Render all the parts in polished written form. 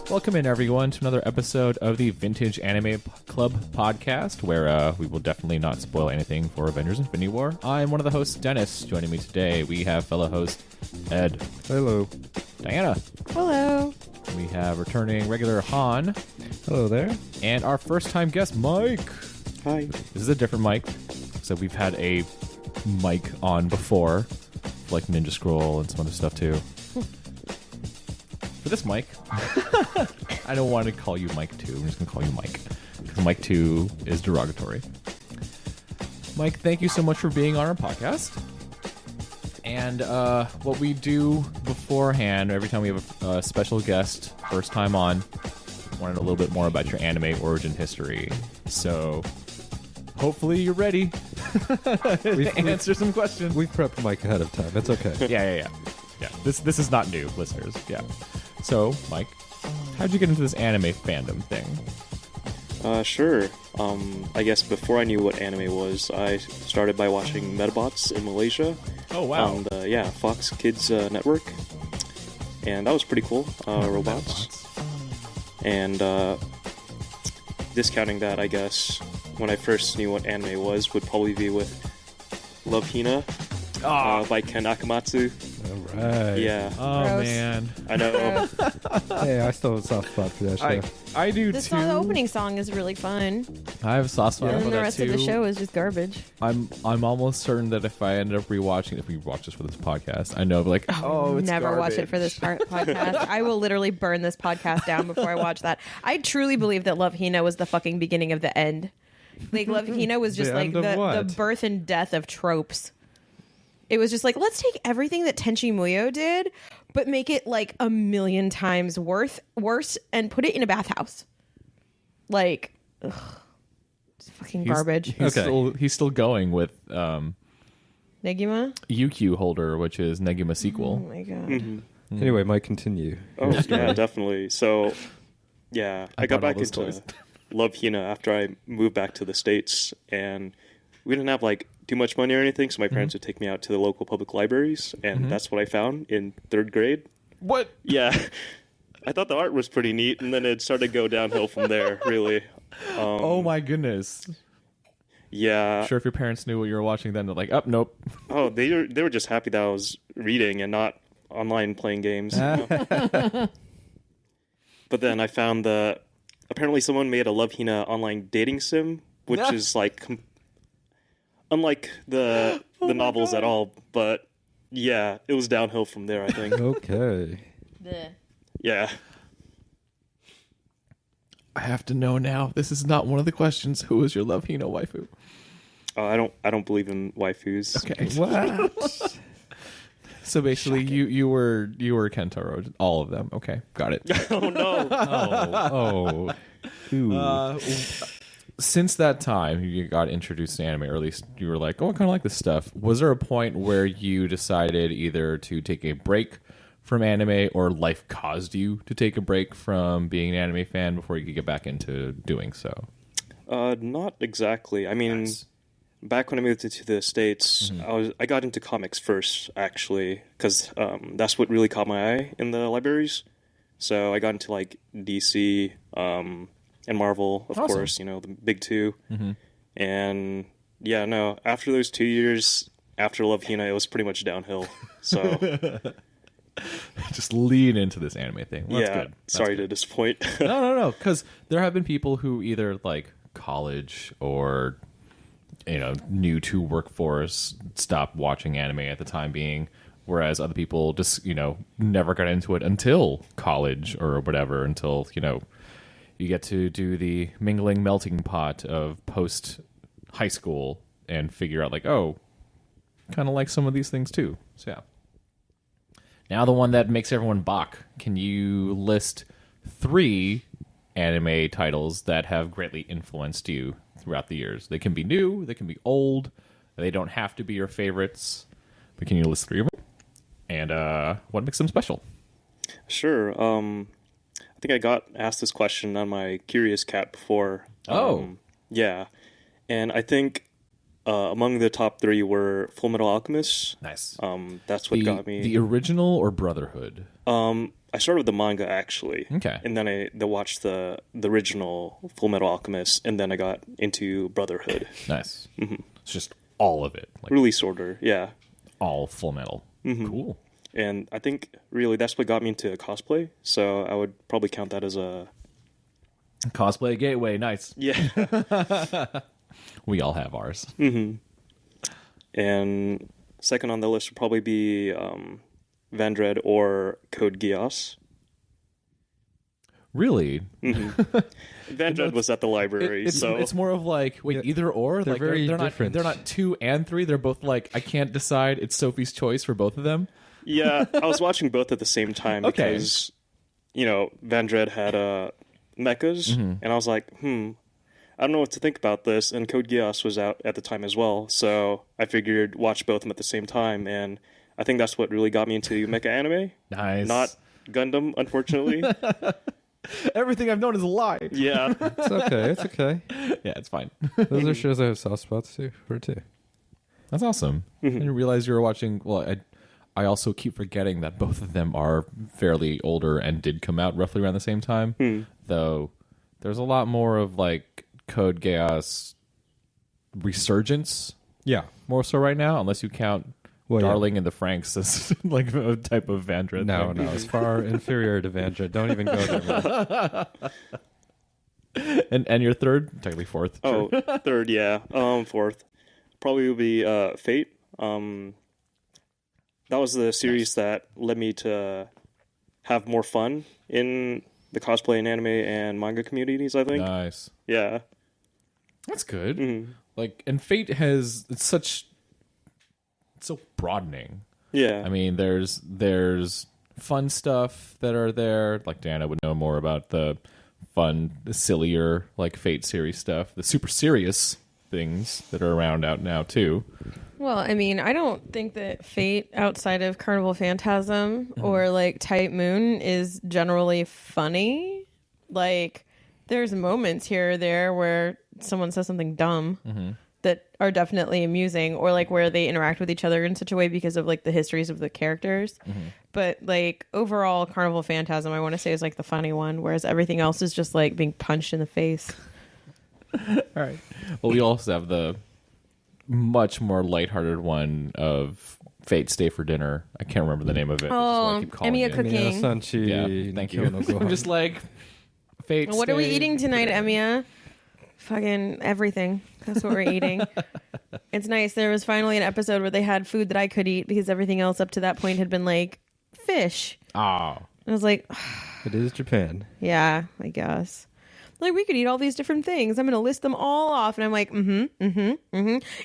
Welcome in, everyone, to another episode of the Vintage Anime Club podcast, where we will definitely not spoil anything for Avengers Infinity War. I'm one of the hosts, Dennis. Joining me today, we have fellow host, Ed. Hello. Diana. Hello. We have returning regular Han. Hello there. And our first-time guest, Mike. Hi. This is a different Mike. So we've had a Mike on before, like Ninja Scroll and some other stuff, too. For this Mike, I don't want to call you Mike 2. I'm just going to call you Mike. Because Mike 2 is derogatory. Mike, thank you so much for being on our podcast. And what we do beforehand, every time we have a special guest, first time on, wanted a little bit more about your anime origin history. So, hopefully you're ready to answer some questions. We've prepped Mike ahead of time. It's okay. Yeah. This is not new, listeners. Yeah. So, Mike, how'd you get into this anime fandom thing? Sure. I guess before I knew what anime was, I started by watching Metabots in Malaysia. Oh, wow. On the, Fox Kids Network. And that was pretty cool. Robots. And discounting that, I guess, when I first knew what anime was, would probably be with Love Hina by Ken Akamatsu. All right. Yeah. Oh, Gross. man. I know. Hey, I still have a soft spot for that show. I do, The too. opening song is really fun, I have a soft spot and for then the that, rest too. of the show is just garbage. I'm almost certain that if I ended up rewatching, if we watch this for this podcast, I know, like, oh, it's Never watch garbage. it for this podcast. I will literally burn this podcast down before I watch that. I truly believe that Love Hina was the fucking beginning of the end. Like, Love Hina was just The like end of the what? birth and death of tropes. It was just like, let's take everything that Tenchi Muyo did, but make it like a million times worse, and put it in a bathhouse. Like, ugh, it's fucking garbage. He's still going with Negima? UQ Holder, which is Negima Oh sequel. my god. Mm-hmm. Anyway, Mike, continue. Oh, yeah, definitely. So, yeah, I got bought all back those into toys. Love Hina after I moved back to the States, and we didn't have, like, too much money or anything, so my parents would take me out to the local public libraries, and that's what I found in 3rd grade. What? Yeah. I thought the art was pretty neat, and then it started to go downhill from there, really. Oh, my goodness. Yeah. Sure, if your parents knew what you were watching then, they're like, oh, nope. Oh, they were just happy that I was reading and not online playing games. you know? But then I found that apparently someone made a Love Hina online dating sim, which is like unlike the novels at all. But yeah, it was downhill from there, I think. Okay. Yeah. I have to know now. This is not one of the questions. Who is your Love Hina waifu? I don't believe in waifus. Okay. What? So basically, you were Kentaro, all of them. Okay, got it. Oh no. Oh. Ooh. Since that time, you got introduced to anime, or at least you were like, oh, I kind of like this stuff. Was there a point where you decided either to take a break from anime, or life caused you to take a break from being an anime fan before you could get back into doing so? Not exactly. I mean, back when I moved to the States, I got into comics first, actually, because that's what really caught my eye in the libraries. So I got into like DC and Marvel, of course, the big two. And yeah, no, after those 2 years, after Love Hina, it was pretty much downhill. So Just lean into this anime thing. Well, yeah, that's good. sorry to disappoint. No, because there have been people who either like college or new to workforce stopped watching anime at the time being, whereas other people just never got into it until college or whatever, until you get to do the mingling melting pot of post high school and figure out like, oh, kind of like some of these things too. So yeah. Now the one that makes everyone balk. Can you list 3 anime titles that have greatly influenced you throughout the years? They can be new, they can be old, they don't have to be your favorites, but can you list 3 of them? And what makes them special? Sure. I think I got asked this question on my Curious Cat before. Oh. Yeah. And I think among the top 3 were Full Metal Alchemist. Nice. That's what got me. The original or Brotherhood? I started with the manga actually. Okay. And then I watched the original Full Metal Alchemist, and then I got into Brotherhood. Nice. Mm-hmm. It's just all of it. Like Release order, yeah. all Full Metal. Mm-hmm. Cool. And I think really that's what got me into cosplay. So I would probably count that as a Cosplay gateway. Nice. yeah. We all have ours. And second on the list would probably be Vandred or Code Geass. Really? Vandred was at the library, so it's more of like either or. They're like very they're different. They're not 2 and 3. They're both like I can't decide. It's Sophie's choice for both of them. yeah, I was watching both at the same time Okay. because Vandred had mechas, and I was like, I don't know what to think about this. And Code Geass was out at the time as well, so I figured watch both of them at the same time, and I think that's what really got me into mecha anime. Nice. Not Gundam, unfortunately. Everything I've known is a lie. Yeah. It's okay. It's okay. Yeah, it's fine. Those are shows I have soft spots for too. That's awesome. I didn't realize you were watching. Well, I also keep forgetting that both of them are fairly older and did come out roughly around the same time. Though there's a lot more of like Code Geass resurgence, Yeah. more so right now, unless you count Well, yeah. Darling and the Franks as like a type of Vandred. No, thing. it's far inferior to Vandred. Don't even go there. And your third, technically fourth. Oh, third, yeah. Fourth. Probably would be Fate. That was the series that led me to have more fun in the cosplay and anime and manga communities, I think. Nice. Yeah. That's good. Like, and Fate it's so broadening. Yeah. I mean, there's fun stuff that are there. Like Dana would know more about the fun, the sillier like Fate series stuff. The super serious things that are around out now too. Well, I mean, I don't think that Fate outside of Carnival Phantasm or like Type Moon is generally funny. Like, there's moments here or there where someone says something dumb that are definitely amusing, or like where they interact with each other in such a way because of like the histories of the characters. But like overall, Carnival Phantasm, I want to say, is like the funny one, whereas everything else is just like being punched in the face. All right. Well, we also have the much more lighthearted one of Fate Stay for Dinner. I can't remember the name of it. Oh, Emiya Cooking. Sanchi, Yeah, thank you. Kyono Gohan. I'm just like Fate. What are we Stay eating tonight, for Dinner. Emiya? Fucking everything. That's what we're eating. It's nice. There was finally an episode where they had food that I could eat because everything else up to that point had been like fish. Oh, I was like, It is Japan. yeah, I guess. Like, we could eat all these different things. I'm going to list them all off. And I'm like,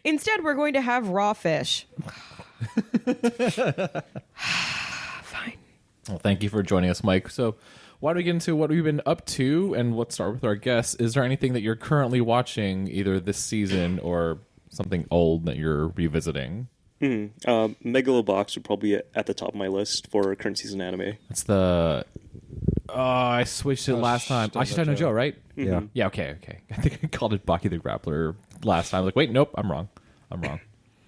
Instead, we're going to have raw fish. Fine. well, thank you for joining us, Mike. So, why don't we get into what we've been up to, and let's start with our guests. Is there anything that you're currently watching, either this season or something old that you're revisiting? Megalobox would probably be at the top of my list for current season anime. It's the I switched it last time. Ashita no Joe, right? Yeah. Yeah, okay. I think I called it Baki the Grappler last time. Like, wait, nope, I'm wrong.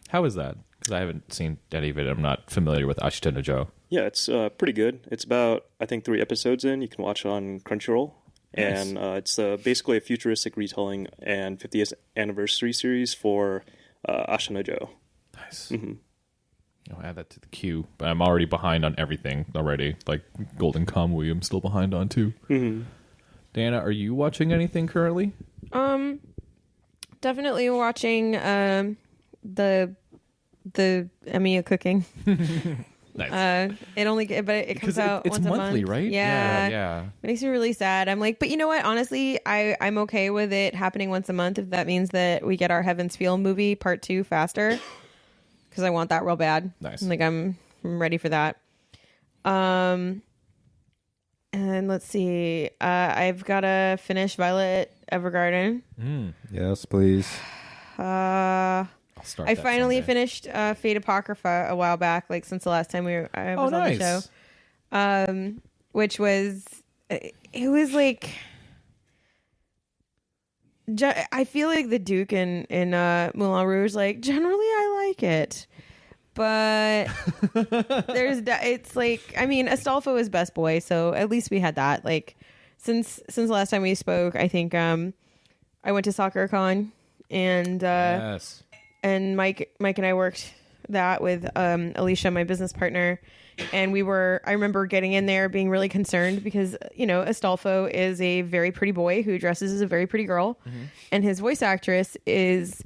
How is that? Because I haven't seen any of it. I'm not familiar with Ashita no Joe. Yeah, it's pretty good. It's about, I think, 3 episodes in. You can watch it on Crunchyroll. Nice. And it's basically a futuristic retelling and 50th anniversary series for Ashita no Joe. Nice. I'll add that to the queue, but I'm already behind on everything already. Like Golden Kamuy, I'm still behind on too. Dana, are you watching anything currently? Definitely watching the Emiya Cooking. Nice. It comes out it's once monthly, a month. right? Yeah. It makes me really sad. I'm like, but you know what? Honestly, I'm okay with it happening once a month if that means that we get our Heaven's Feel movie part 2 faster, because I want that real bad. Nice. Like I'm ready for that. And let's see. I've got to finish Violet Evergarden. Yes, please. I'll start. I that finally someday. finished Fate Apocrypha a while back, like since the last time I was on the show. Which was, it was like, I feel like the Duke in Moulin Rouge, like, generally I like it. But it's like, I mean, Astolfo is best boy, so at least we had that. Like, since the last time we spoke, I think I went to SoccerCon, and Yes. and Mike and I worked that with Alicia, my business partner, and I remember getting in there being really concerned because, you know, Astolfo is a very pretty boy who dresses as a very pretty girl, and his voice actress is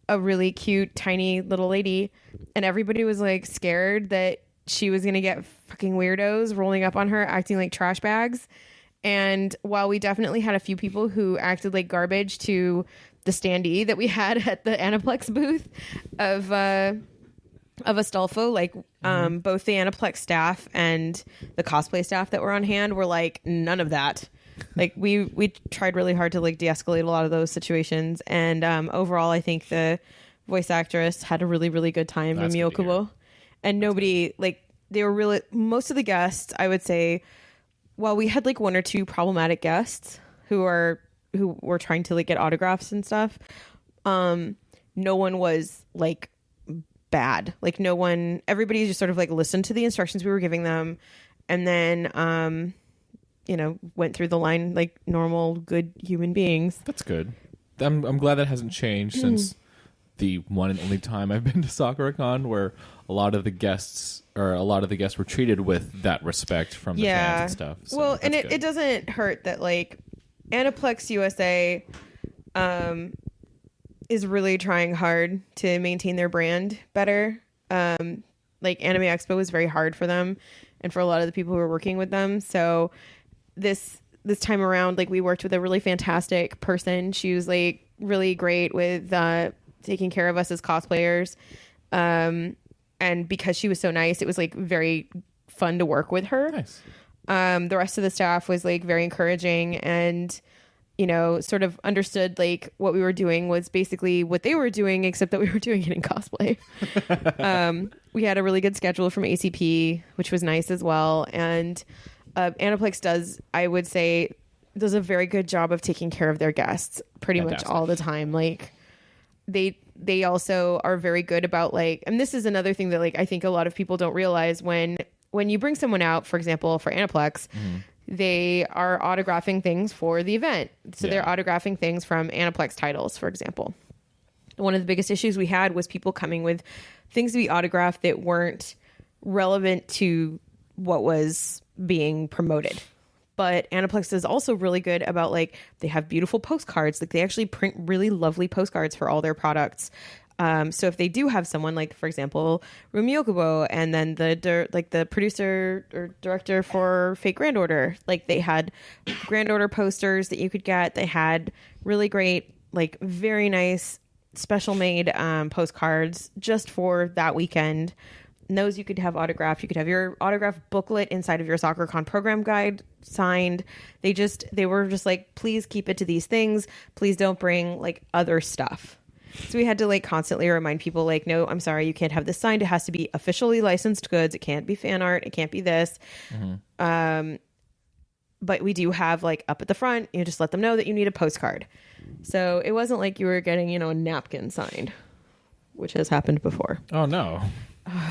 a really cute tiny little lady, and everybody was like scared that she was gonna get fucking weirdos rolling up on her acting like trash bags. And while we definitely had a few people who acted like garbage to the standee that we had at the Aniplex booth of Astolfo, like both the Aniplex staff and the cosplay staff that were on hand were like, none of that. Like we tried really hard to like de-escalate a lot of those situations, and overall I think the voice actress had a really, really good time in Miyokubo. And nobody, like, they were really, most of the guests, I would say, while we had like one or two problematic guests who were trying to like get autographs and stuff, no one was like bad. Like no one, everybody just sort of like listened to the instructions we were giving them, and then you know, went through the line like normal good human beings. That's good. I'm glad that hasn't changed since the one and only time I've been to SoccerCon, where a lot of the guests were treated with that respect from the fans and stuff. So well, and it it doesn't hurt that like Aniplex USA is really trying hard to maintain their brand better. Like Anime Expo was very hard for them and for a lot of the people who were working with them. So this time around, like, we worked with a really fantastic person. She was like really great with taking care of us as cosplayers. And because she was so nice, it was like very fun to work with her. Nice. The rest of the staff was like very encouraging, and, you know, sort of understood like what we were doing was basically what they were doing, except that we were doing it in cosplay. We had a really good schedule from ACP, which was nice as well. And Aniplex does a very good job of taking care of their guests pretty much all the time. Like they also are very good about like, and this is another thing that like I think a lot of people don't realize, when you bring someone out, for example, for Aniplex, they are autographing things for the event. So they're autographing things from Aniplex titles, for example. One of the biggest issues we had was people coming with things to be autographed that weren't relevant to what was being promoted. But Aniplex is also really good about like, they have beautiful postcards. Like they actually print really lovely postcards for all their products. So if they do have someone like, for example, Rumiokubo, and then the producer or director for Fate Grand Order, like they had Grand Order posters that you could get. They had really great, like very nice, special made postcards just for that weekend. And those you could have autographed. You could have your autograph booklet inside of your SoccerCon program guide signed. They were just like, please keep it to these things. Please don't bring like other stuff. So we had to like constantly remind people like, no, I'm sorry, you can't have this signed. It has to be officially licensed goods. It can't be fan art. It can't be this. But we do have like up at the front, you just let them know that you need a postcard. So it wasn't like you were getting, you know, a napkin signed, which has happened before. Oh no.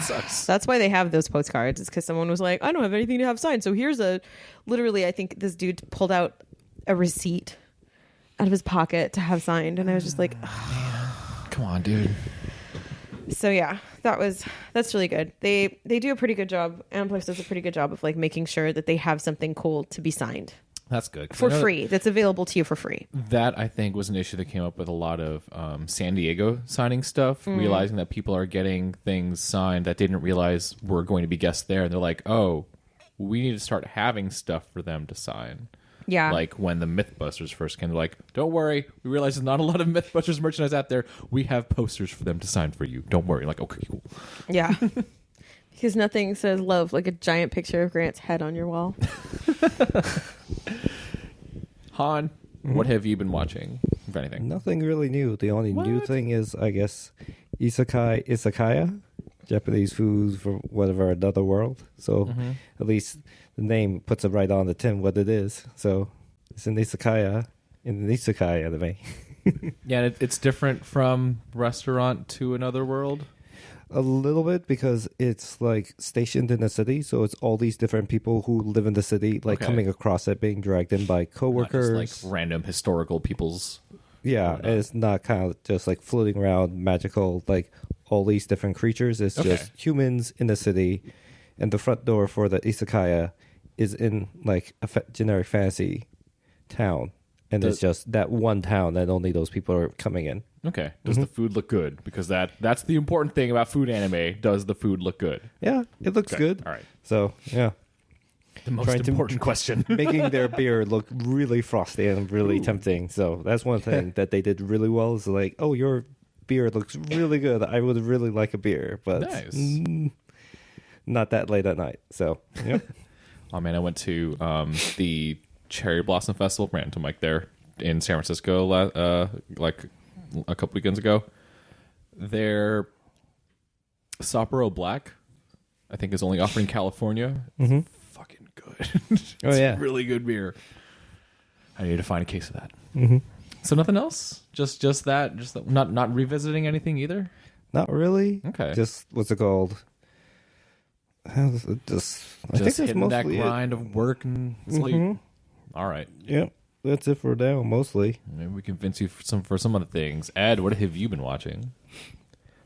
Sucks. That's why they have those postcards. It's because someone was like, I don't have anything to have signed. So here's literally, I think this dude pulled out a receipt out of his pocket to have signed. And I was just like, come on, dude. So yeah, that's really good. They do a pretty good job. Aniplex does a pretty good job of like making sure that they have something cool to be signed. That's good. For free. That's available to you for free. That, I think, was an issue that came up with a lot of San Diego signing stuff, realizing that people are getting things signed that didn't realize were going to be guests there. And they're like, oh, we need to start having stuff for them to sign. Yeah. Like when the Mythbusters first came, they're like, don't worry. We realize there's not a lot of Mythbusters merchandise out there. We have posters for them to sign for you. Don't worry. Like, okay, cool. Yeah. Because nothing says love like a giant picture of Grant's head on your wall. Han, what have you been watching, if anything? Nothing really new. The only new thing is, I guess, izakaya, Japanese food from whatever another world. So at least the name puts it right on the tin what it is. So it's an izakaya in an isekai anime. Yeah, and it's different from restaurant to another world. A little bit because it's like stationed in a city, so it's all these different people who live in the city, like coming across it, being dragged in by coworkers, Not just, like random historical peoples. Yeah, and it's not kind of just like floating around magical, like all these different creatures. It's just humans in the city, and the front door for the izakaya is in like a generic fantasy town, and it's just that one town that only those people are coming in. Okay. Does the food look good? Because that's the important thing about food anime. Does the food look good? Yeah, it looks good. All right. So, yeah. The most important question. Making their beer look really frosty and really tempting. So that's one thing that they did really well is like, oh, your beer looks really good. I would really like a beer, but not that late at night. So, yep. Oh, man, I went to the Cherry Blossom Festival, ran into Mike there in San Francisco like a couple weekends ago. Their Sapporo Black, I think, is only offered in California. It's fucking good. It's really good beer. I need to find a case of that. So nothing else? Just that? Not revisiting anything either? Not really. Okay. Just, what's it called? Just hitting that grind of work and sleep. All right. Yep. That's it for now, mostly. Maybe we convince you for some other things. Ed, what have you been watching?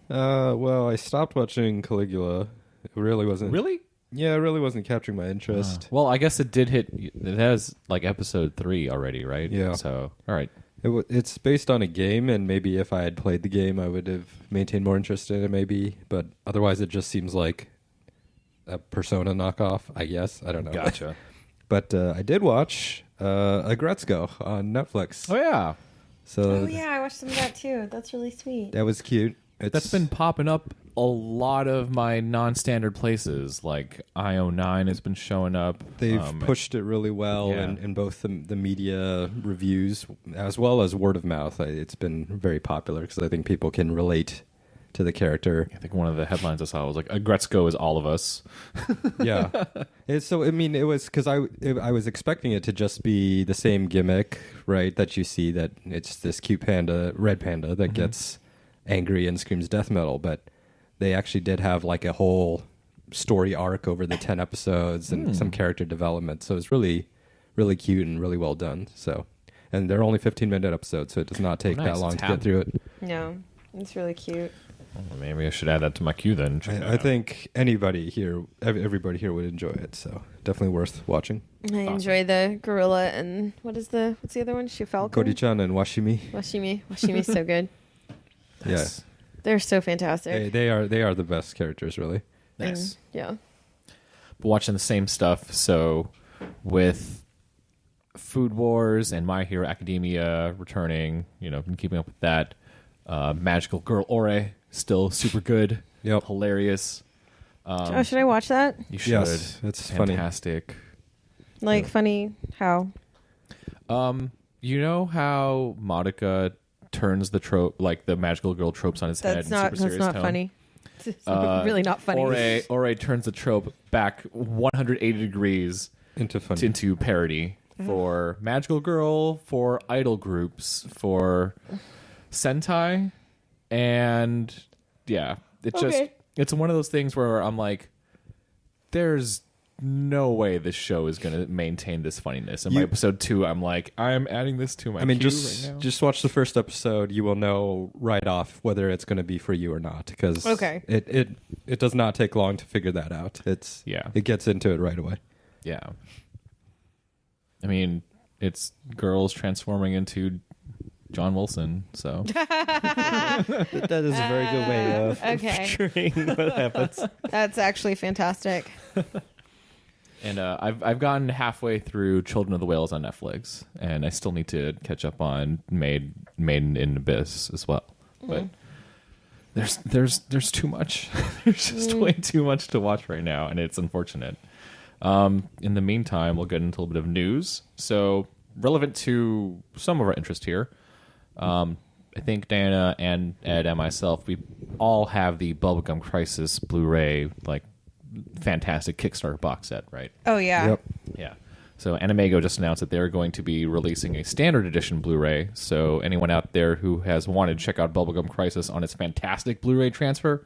Well, I stopped watching Caligula. It really wasn't. Really? Yeah, it really wasn't capturing my interest. Well, I guess it did hit. It has like episode 3 already, right? Yeah. So, all right. It's based on a game, and maybe if I had played the game, I would have maintained more interest in it, maybe. But otherwise, it just seems like a Persona knockoff, I guess. I don't know. Gotcha. But I did watch Agretzko on Netflix. Oh, yeah. So I watched some of that too. That's really sweet. that was cute. That's been popping up a lot of my non-standard places. Like IO9 has been showing up. They've pushed it really well in both the media reviews as well as word of mouth. It's been very popular because I think people can relate to the character. I think one of the headlines I saw was like, Agretzko is all of us. Yeah. It was because I was expecting it to just be the same gimmick, right? That you see, that it's this cute panda, red panda, that gets angry and screams death metal. But they actually did have like a whole story arc over the 10 episodes and some character development. So it's really, really cute and really well done. So, and they're only 15-minute episodes, so it does not take that long to get through it. No, it's really cute. Well, maybe I should add that to my queue then. I think everybody here would enjoy it. So definitely worth watching. I enjoy the gorilla and what's the other one? Shifalco? Kodi-chan and Washimi. Washimi's so good. Yes. They're so fantastic. They are the best characters, really. Nice. Yeah. But watching the same stuff. So with Food Wars and My Hero Academia returning, been keeping up with that. Magical Girl Ore, still super good. Yep. Hilarious. Should I watch that? You should. Yes, it's fantastic. Funny how? You know how Madoka turns the trope, like the magical girl tropes on his head in super serious That's not tone? funny. It's really not funny. Ore turns the trope back 180 degrees into parody for magical girl, for idol groups, for Sentai, and it's one of those things where I'm like, there's no way this show is going to maintain this funniness. And by episode 2, I'm like, I'm adding this to my queue right now. Just watch the first episode. You will know right off whether it's going to be for you or not, because it does not take long to figure that out. It gets into it right away. Yeah. I mean, it's girls transforming into John Wilson, so that is a very good way of picturing what happens. That's actually fantastic. And I've gotten halfway through Children of the Whales on Netflix, and I still need to catch up on Maiden in Abyss as well. But there's too much. There's just way too much to watch right now, and it's unfortunate. In the meantime, we'll get into a little bit of news. So relevant to some of our interest here. I think Diana and Ed and myself, we all have the Bubblegum Crisis Blu-ray, like, fantastic Kickstarter box set, right? Oh, yeah. Yep. Yeah. So Animego just announced that they're going to be releasing a standard edition Blu-ray. So anyone out there who has wanted to check out Bubblegum Crisis on its fantastic Blu-ray transfer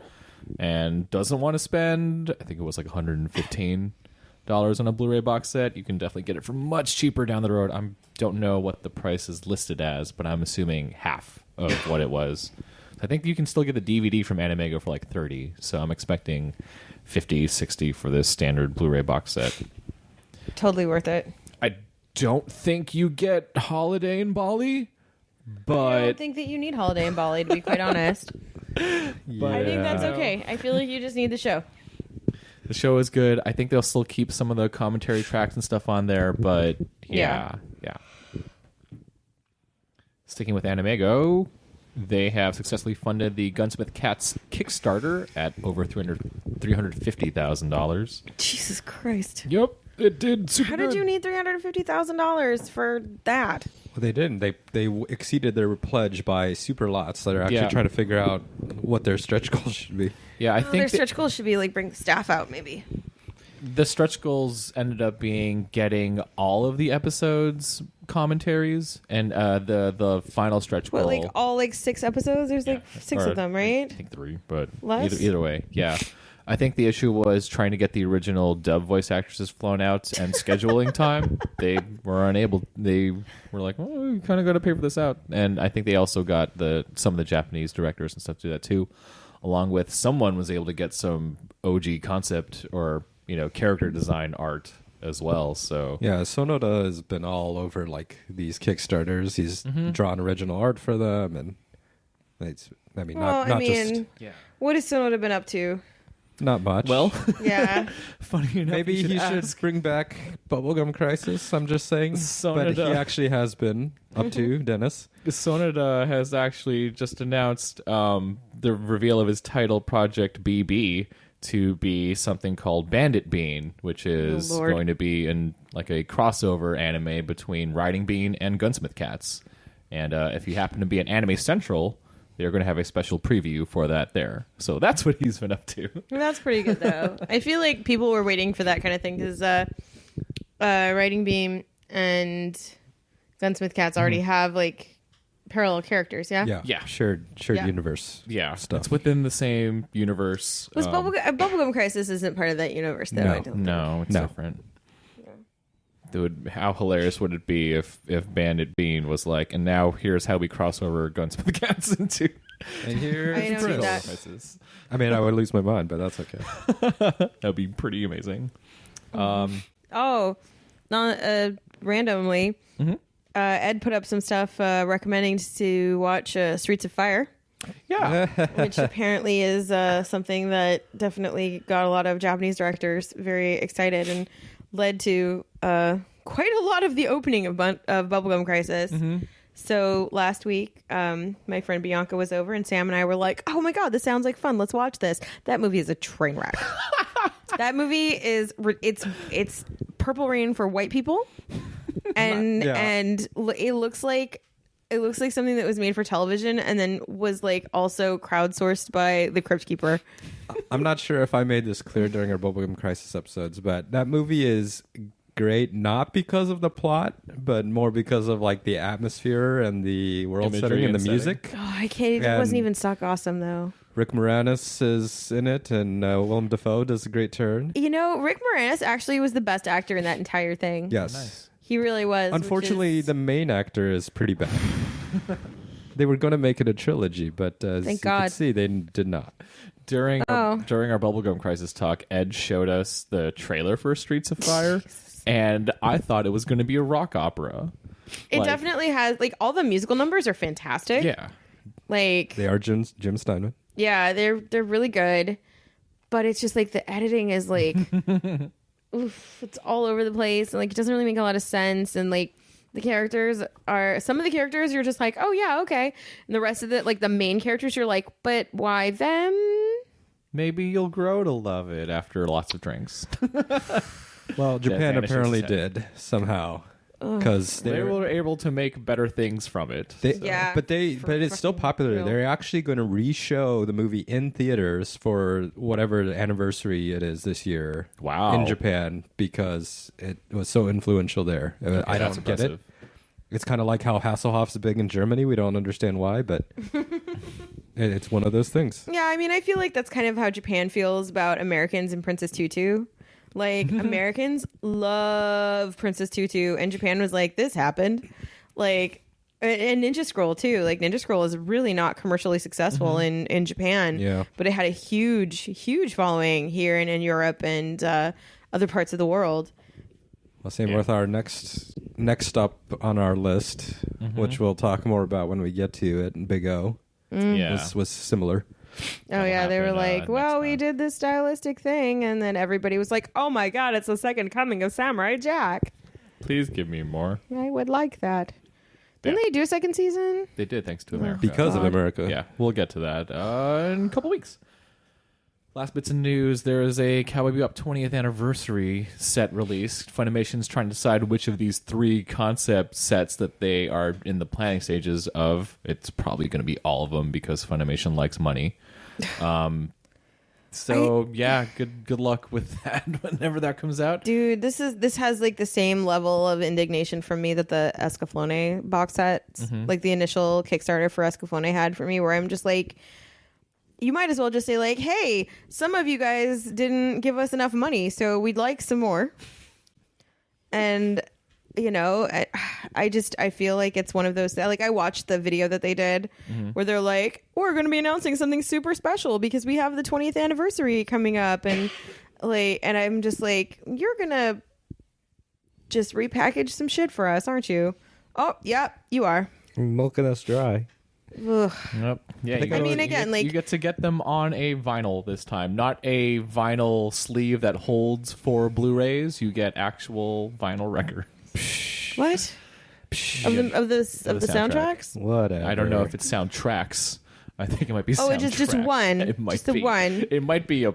and doesn't want to spend, I think it was like $115 on a Blu-ray box set, you can definitely get it for much cheaper down the road. I don't know what the price is listed as, but I'm assuming half of what it was. I think you can still get the DVD from Animego for like $30, so I'm expecting $50, $60 for this standard Blu-ray box set. Totally worth it. I don't think you get Holiday in Bali, I but don't think that you need Holiday in Bali, to be quite honest. I think that's okay. I feel like you just need the show. the show is good. I think they'll still keep some of the commentary tracks and stuff on there, but yeah. Sticking with Animego, they have successfully funded the Gunsmith Cats Kickstarter at over $350,000. Jesus Christ. Yep, it did super How did you need $350,000 for that? Well, they didn't. They exceeded their pledge by super lots. They're actually trying to figure out what their stretch goals should be. Yeah, I Their think stretch goals should be like bring the staff out, maybe. the stretch goals ended up being getting all of the episodes commentaries, and the final stretch goal. What, like all like 6 episodes? There's like 6 Or of them, I right? think 3, but Less? either way, yeah. I think the issue was trying to get the original dub voice actresses flown out and scheduling time. They were unable. They were like, "Well, we kind of got to pay for this out." And I think they also got some of the Japanese directors and stuff to do that too, along with someone was able to get some OG concept or character design art as well. So Yeah, Sonoda has been all over like these Kickstarters. He's drawn original art for them, and it's. I mean, not just what has Sonoda been up to? not much. well, Yeah. funny enough, maybe he should bring back Bubblegum Crisis. I'm just saying, but he actually has been up to Dennis. Sonoda has actually just announced the reveal of his title project BB to be something called Bandit Bean, which is going to be in like a crossover anime between Riding Bean and Gunsmith Cats. And if you happen to be an Anime Central, they're going to have a special preview for that there. So that's what he's been up to. That's pretty good, though. I feel like people were waiting for that kind of thing because Riding Beam and Gunsmith Cats already have like parallel characters, yeah? Yeah. Shared Yeah. universe. Yeah, stuff. it's within the same universe. Was Bubblegum Crisis isn't part of that universe, though? No. I don't think. No, it's different. How hilarious would it be if Bandit Bean was like, and now here's how we cross over Gunsmith Cats into. And here's I know Prince. that. Crisis. I mean, I would lose my mind, but that's okay. That'd be pretty amazing. Randomly, Ed put up some stuff recommending to watch Streets of Fire, Yeah. which apparently is something that definitely got a lot of Japanese directors very excited and led to quite a lot of the opening of Bubblegum Crisis. So last week, my friend Bianca was over, and Sam and I were like, "Oh my god, this sounds like fun! Let's watch this." That movie is a train wreck. That movie it's Purple Rain for white people, and it looks like something that was made for television and then was like also crowdsourced by the Crypt Keeper. I'm not sure if I made this clear during our Bubblegum Crisis episodes, but that movie is great not because of the plot, but more because of like the atmosphere and the world Imagery setting and the and music. Oh, I can't. It wasn't even stock awesome though. Rick Moranis is in it, and Willem Dafoe does a great turn. Rick Moranis actually was the best actor in that entire thing. Yes. Nice. He really was. Unfortunately, the main actor is pretty bad. They were going to make it a trilogy, but as Thank you can God. see, they did not. During our Bubblegum Crisis talk, Ed showed us the trailer for Streets of Fire, and I thought it was going to be a rock opera. It definitely has like all the musical numbers are fantastic. Yeah. Like They are Jim Steinman. yeah, they're really good. But it's just like the editing is like oof, it's all over the place and like it doesn't really make a lot of sense and like some of the characters you're just like, "Oh yeah, okay." And the rest of it, like the main characters you're like, "But why them?" Maybe you'll grow to love it after lots of drinks. Well, Japan vanishes apparently his head. did somehow. because They were able to make better things from it. Yeah, but it's still fucking popular. real. They're actually going to re-show the movie in theaters for whatever the anniversary it is this year. Wow. In Japan, because it was so influential there. I that's don't get it. impressive. It's kind of like how Hasselhoff's big in Germany. We don't understand why, but it's one of those things. Yeah, I mean, I feel like that's kind of how Japan feels about Americans and Princess Tutu. Like, Americans love Princess Tutu, and Japan was like, this happened. Like, and Ninja Scroll, too. Like, Ninja Scroll is really not commercially successful in Japan. Yeah. But it had a huge following here and in Europe and other parts of the world. Well, same with our next up on our list, which we'll talk more about when we get to it. And Big O Yeah. was similar. Oh, yeah. They were happen, like, next well, we time. did this stylistic thing. And then everybody was like, oh, my God, it's the second coming of Samurai Jack. Please give me more. I would like that. Didn't Yeah. they do a second season? They did, thanks to America. Because of God. America. Yeah, we'll get to that in a couple weeks. Last bits of news, there is a Cowboy Bebop 20th anniversary set released. Funimation's trying to decide which of these 3 concept sets that they are in the planning stages of. It's probably going to be all of them because Funimation likes money. Yeah, good luck with that whenever that comes out. Dude, this has like the same level of indignation from me that the Escaflowne box set, like the initial Kickstarter for Escaflowne had for me, where I'm just like, you might as well just say like, hey, some of you guys didn't give us enough money, so we'd like some more. And I feel like it's one of those, like, I watched the video that they did where they're like, we're going to be announcing something super special because we have the 20th anniversary coming up. And like, and I'm just like, you're going to just repackage some shit for us, aren't you? Oh, yeah, you are. Milking us dry. Ugh. Yep. Yeah, I mean, again, like, you get to get them on a vinyl this time, not a vinyl sleeve that holds 4 Blu-rays. You get actual vinyl record. What? Of the soundtracks? Whatever. I don't know if it's soundtracks. I think it might be. Oh, it's just soundtracks. one. It might Just the be. one. It might be a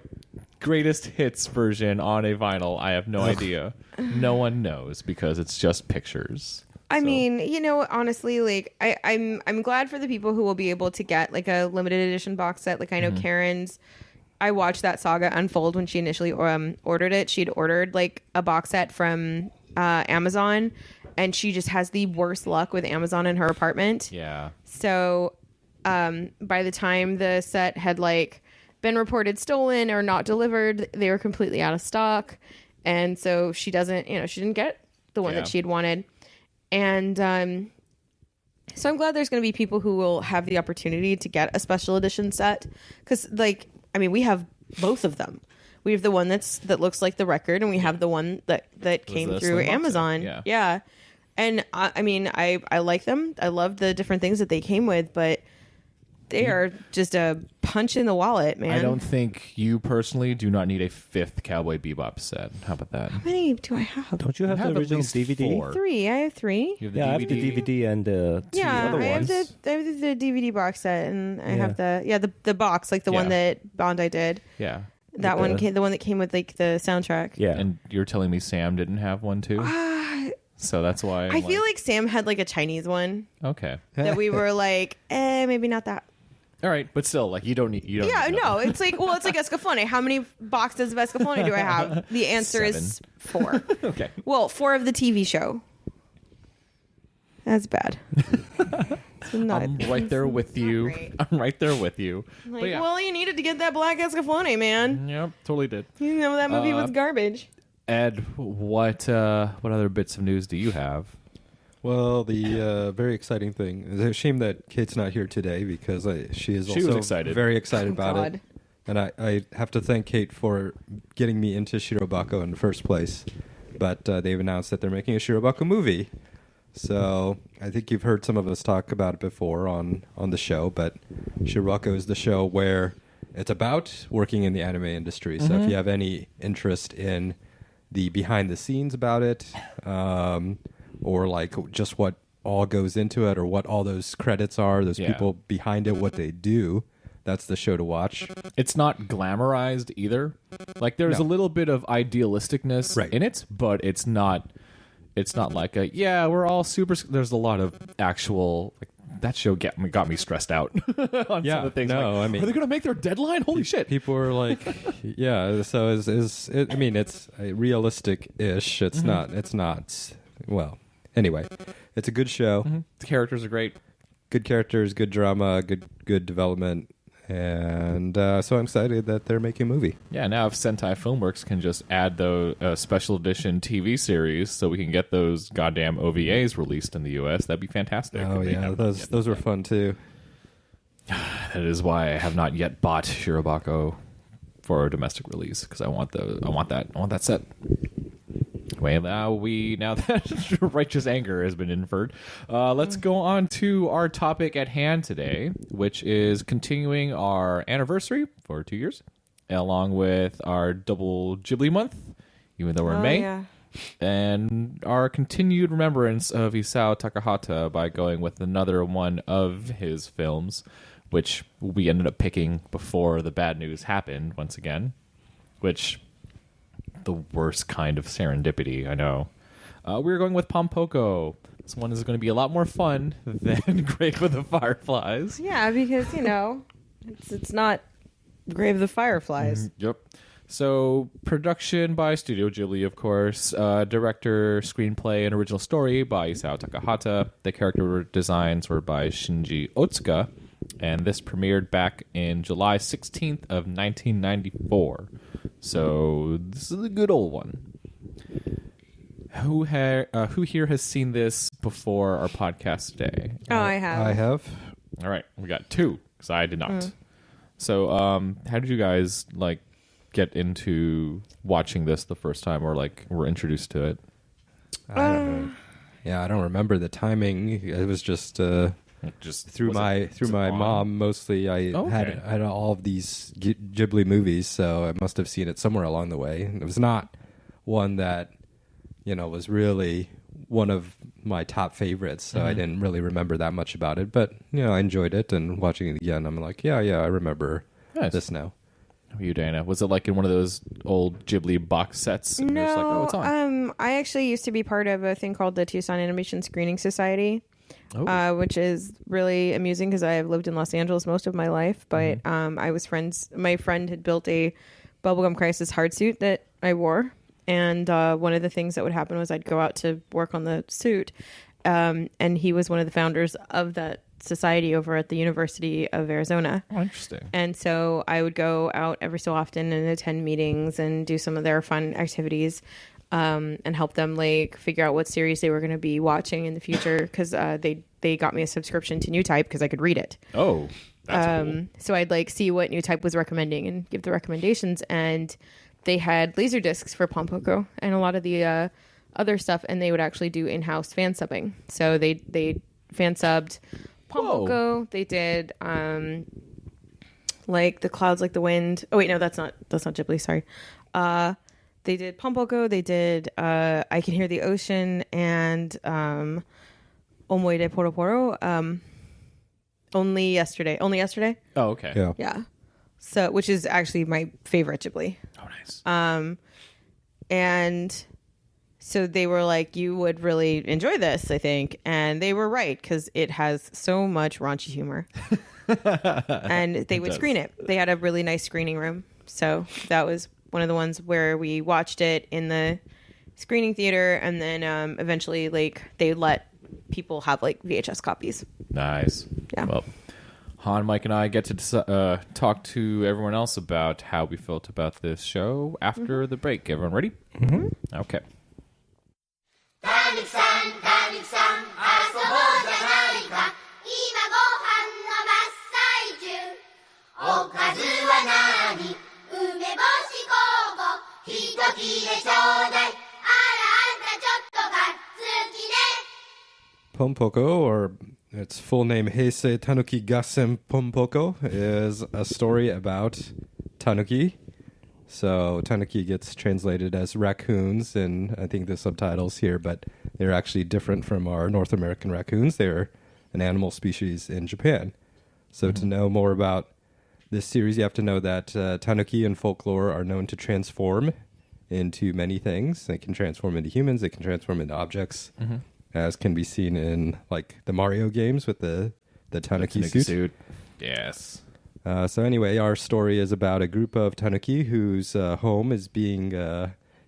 greatest hits version on a vinyl. I have no idea. No one knows because it's just pictures. I So- mean, honestly, like I'm glad for the people who will be able to get like a limited edition box set. Like I know Karen's. I watched that saga unfold when she initially ordered it. She'd ordered like a box set from Amazon, and she just has the worst luck with Amazon in her apartment. Yeah. So by the time the set had like been reported stolen or not delivered, they were completely out of stock, and so she didn't get the one Yeah. that she had wanted. And so I'm glad there's going to be people who will have the opportunity to get a special edition set, because like, I mean, we have both of them. We have the one that looks like the record, and we have the one that came the through slim box set, Amazon. yeah. And I mean, I like them. I love the different things that they came with, but they are just a punch in the wallet, man. I don't think you personally do not need a 5th Cowboy Bebop set. How about that? How many do I have? Don't you have, have the at original least DVD? 4. 3. I have 3. You have the Yeah, I DVD. have the DVD and the 2 Yeah, other I have ones. the DVD box set, and I have Yeah. the box, like the one Yeah. that Bandai did. Yeah. That With one, the- the one that came with like the soundtrack. Yeah. And you're telling me Sam didn't have one too? So that's why I feel like Sam had like a Chinese one okay. that we were like, maybe not that. All right, but still, like you don't need. Yeah, need no, it's like Escaflowne. How many boxes of Escaflowne do I have? The answer is 4. Okay. Well, 4 of the TV show. That's bad. It's not- I'm right there with you. great. I'm right there with you. Like, But yeah. well, you needed to get that black Escaflowne, man. Yep, totally did. You know that movie was garbage. Ed, what other bits of news do you have? Well, the very exciting thing. It's a shame that Kate's not here today because she was also excited. very excited about God. it. And I have to thank Kate for getting me into Shirobako in the first place. But they've announced that they're making a Shirobako movie. So I think you've heard some of us talk about it before on the show. But Shirobako is the show where it's about working in the anime industry. So if you have any interest in the behind the scenes about it, or like just what all goes into it, or what all those credits are, those Yeah. people behind it, what they do, that's the show to watch. It's not glamorized either. Like there's No. a little bit of idealisticness Right. in it, but it's not it's not like we're all super. There's a lot of actual. Like, that show got me stressed out on some of the things. No, like, I mean, are they going to make their deadline? Holy shit! People are like, yeah. So is it? I mean, it's realistic-ish. It's not. It's not. Well, anyway, it's a good show. The characters are great. Good characters, good drama, good development, and so I'm excited that they're making a movie. Yeah, now if Sentai Filmworks can just add the special edition TV series so we can get those goddamn OVAs released in the US, that'd be fantastic. Oh yeah, those were fun too. That is why I have not yet bought Shirobako for a domestic release, because I want that set. Anyway, now that righteous anger has been inferred, let's go on to our topic at hand today, which is continuing our anniversary for 2 years, along with our double Ghibli month, even though we're in May, Yeah. and our continued remembrance of Isao Takahata by going with another one of his films, which we ended up picking before the bad news happened once again, which... the worst kind of serendipity, I know. We're going with Pom Poko. This one is going to be a lot more fun than Grave of the Fireflies. Yeah, because it's not Grave of the Fireflies. Yep. So, production by Studio Ghibli, of course. Director, screenplay, and original story by Isao Takahata. The character designs were by Shinji Otsuka. And this premiered back in July 16th of 1994. So this is a good old one. Who here has seen this before our podcast today? Oh, I have. I have. All right, we got two because I did not. So, how did you guys get into watching this the first time, or were introduced to it? I don't know. Yeah, I don't remember the timing. It was just through my mom mostly. I had all of these Ghibli movies, so I must have seen it somewhere along the way. It was not one that was really one of my top favorites, so I didn't really remember that much about it. But I enjoyed it, and watching it again, I'm like, yeah, I remember this now. How are you, Dana? Was it like in one of those old Ghibli box sets? And you're just like, it's on. I actually used to be part of a thing called the Tucson Animation Screening Society. Which is really amusing because I have lived in Los Angeles most of my life. But I was friends. My friend had built a Bubblegum Crisis hard suit that I wore, and one of the things that would happen was I'd go out to work on the suit, and he was one of the founders of that society over at the University of Arizona. Oh, interesting. And so I would go out every so often and attend meetings and do some of their fun activities. And help them figure out what series they were going to be watching in the future, because they got me a subscription to New Type because I could read it. Oh, that's cool. So I'd see what New Type was recommending and give the recommendations, and they had laser discs for Pom Poko and a lot of the other stuff, and they would actually do in-house fan subbing. So they fan subbed Pom Poko. They did The Clouds Like the Wind. Oh wait, no, that's not Ghibli. Sorry. They did Pom Poko, they did I Can Hear the Ocean, and Omoide de Poro Poro. Only yesterday. Oh, okay. Yeah. So, which is actually my favorite Ghibli. Oh, nice. And so they were like, you would really enjoy this, I think. And they were right, because it has so much raunchy humor. And they would screen it. They had a really nice screening room. So that was one of the ones where we watched it in the screening theater, and then eventually they let people have VHS copies. Nice. Yeah. Well, Han, Mike, and I get to talk to everyone else about how we felt about this show after the break. Everyone ready? Mm-hmm. Okay. Pom Poko, or its full name Heisei Tanuki Gassen Pom Poko, is a story about Tanuki. So Tanuki gets translated as raccoons in, I think, the subtitles here, but they're actually different from our North American raccoons. They're an animal species in Japan. So to know more about this series, you have to know that Tanuki and folklore are known to transform into many things. They can transform into humans. They can transform into objects, as can be seen in like the Mario games with the Tanuki suit. Yes. So anyway, our story is about a group of Tanuki whose home is being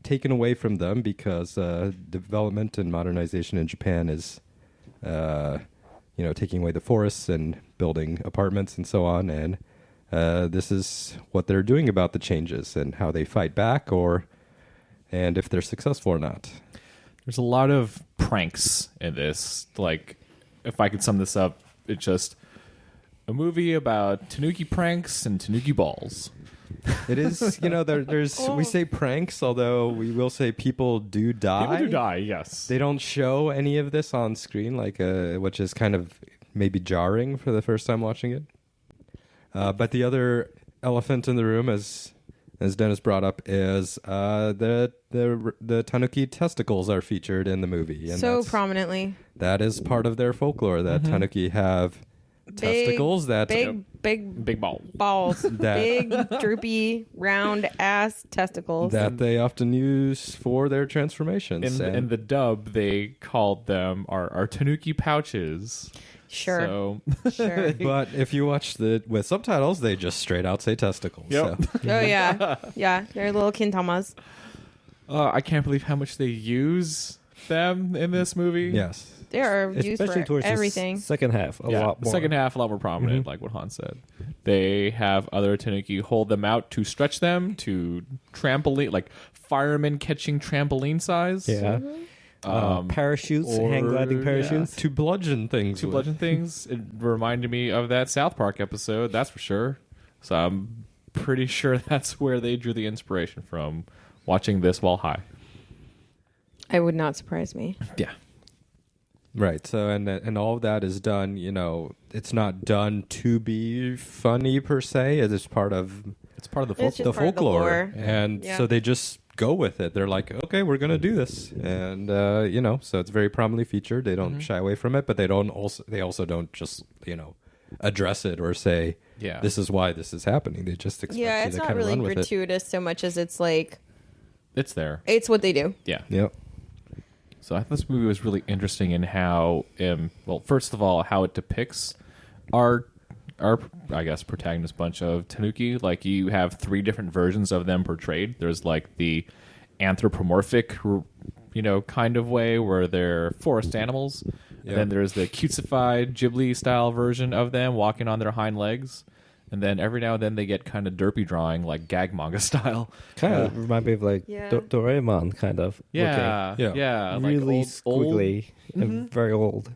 taken away from them because development and modernization in Japan is, taking away the forests and building apartments and so on. And this is what they're doing about the changes and how they fight back, and if they're successful or not. There's a lot of pranks in this. Like, if I could sum this up, it's just a movie about Tanuki pranks and Tanuki balls. It is, there's we say pranks, although we will say people do die. People do die, yes. They don't show any of this on screen, which is kind of maybe jarring for the first time watching it. But the other elephant in the room, as Dennis brought up, is the Tanuki testicles are featured in the movie, and so prominently. That is part of their folklore. That Tanuki have testicles big balls, big droopy round ass testicles that they often use for their transformations. In the dub, they called them our Tanuki pouches. Sure. So. Sure. But if you watch with subtitles, they just straight out say testicles. Yep. So. Oh yeah, yeah. They're little kintamas. I can't believe how much they use them in this movie. Yes. They are used Especially for towards everything. the second half, a lot more. Second half, a lot more prominent, like what Han said. They have other Tanuki hold them out to stretch them to trampoline, like firemen catching trampoline size. Yeah. Parachutes, hang gliding parachutes. To bludgeon things. It reminded me of that South Park episode, that's for sure. So I'm pretty sure that's where they drew the inspiration from, watching this while high. I would not surprise me. Yeah. Right. So and all of that is done, it's not done to be funny per se. It's part of the It's just part of the folklore. lore. And Yeah. so they just go with it. They're like, okay, we're going to do this. And so it's very prominently featured. They don't shy away from it, but they also don't just, address it or say, this is why this is happening. They just expect you It's to not kind of really run with it. gratuitous so much as it's like It's there. it's what they do. Yeah. Yep. So I thought this movie was really interesting in how, first of all, how it depicts our I guess protagonist bunch of Tanuki. Like, you have 3 different versions of them portrayed. There's like the anthropomorphic, kind of way where they're forest animals. Yep. And then there's the cutesified Ghibli style version of them walking on their hind legs. And then every now and then they get kind of derpy drawing, like gag manga style. Kind of remind me of like Yeah. Doraemon kind of. Yeah, Yeah. yeah, looking. like Really old, squiggly and very old.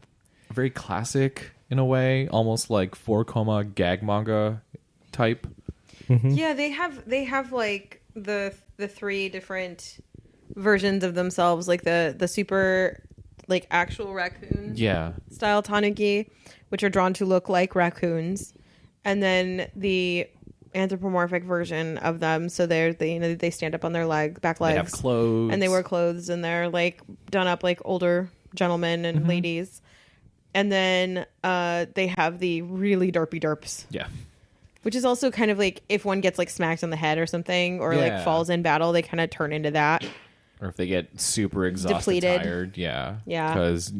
very classic in a way, almost like 4 gag manga type. Yeah, they have like the 3 different versions of themselves, like the super like actual raccoon Yeah, style Tanuki, which are drawn to look like raccoons, and then the anthropomorphic version of them. So they stand up on their back legs. they have clothes, And they wear clothes, and they're like done up like older gentlemen and ladies. And then they have the really derpy derps, Yeah, which is also kind of like if one gets like smacked on the head or something, or like Yeah. falls in battle, they kind of turn into that. or if they get super exhausted, Depleted. tired. Yeah, Yeah. because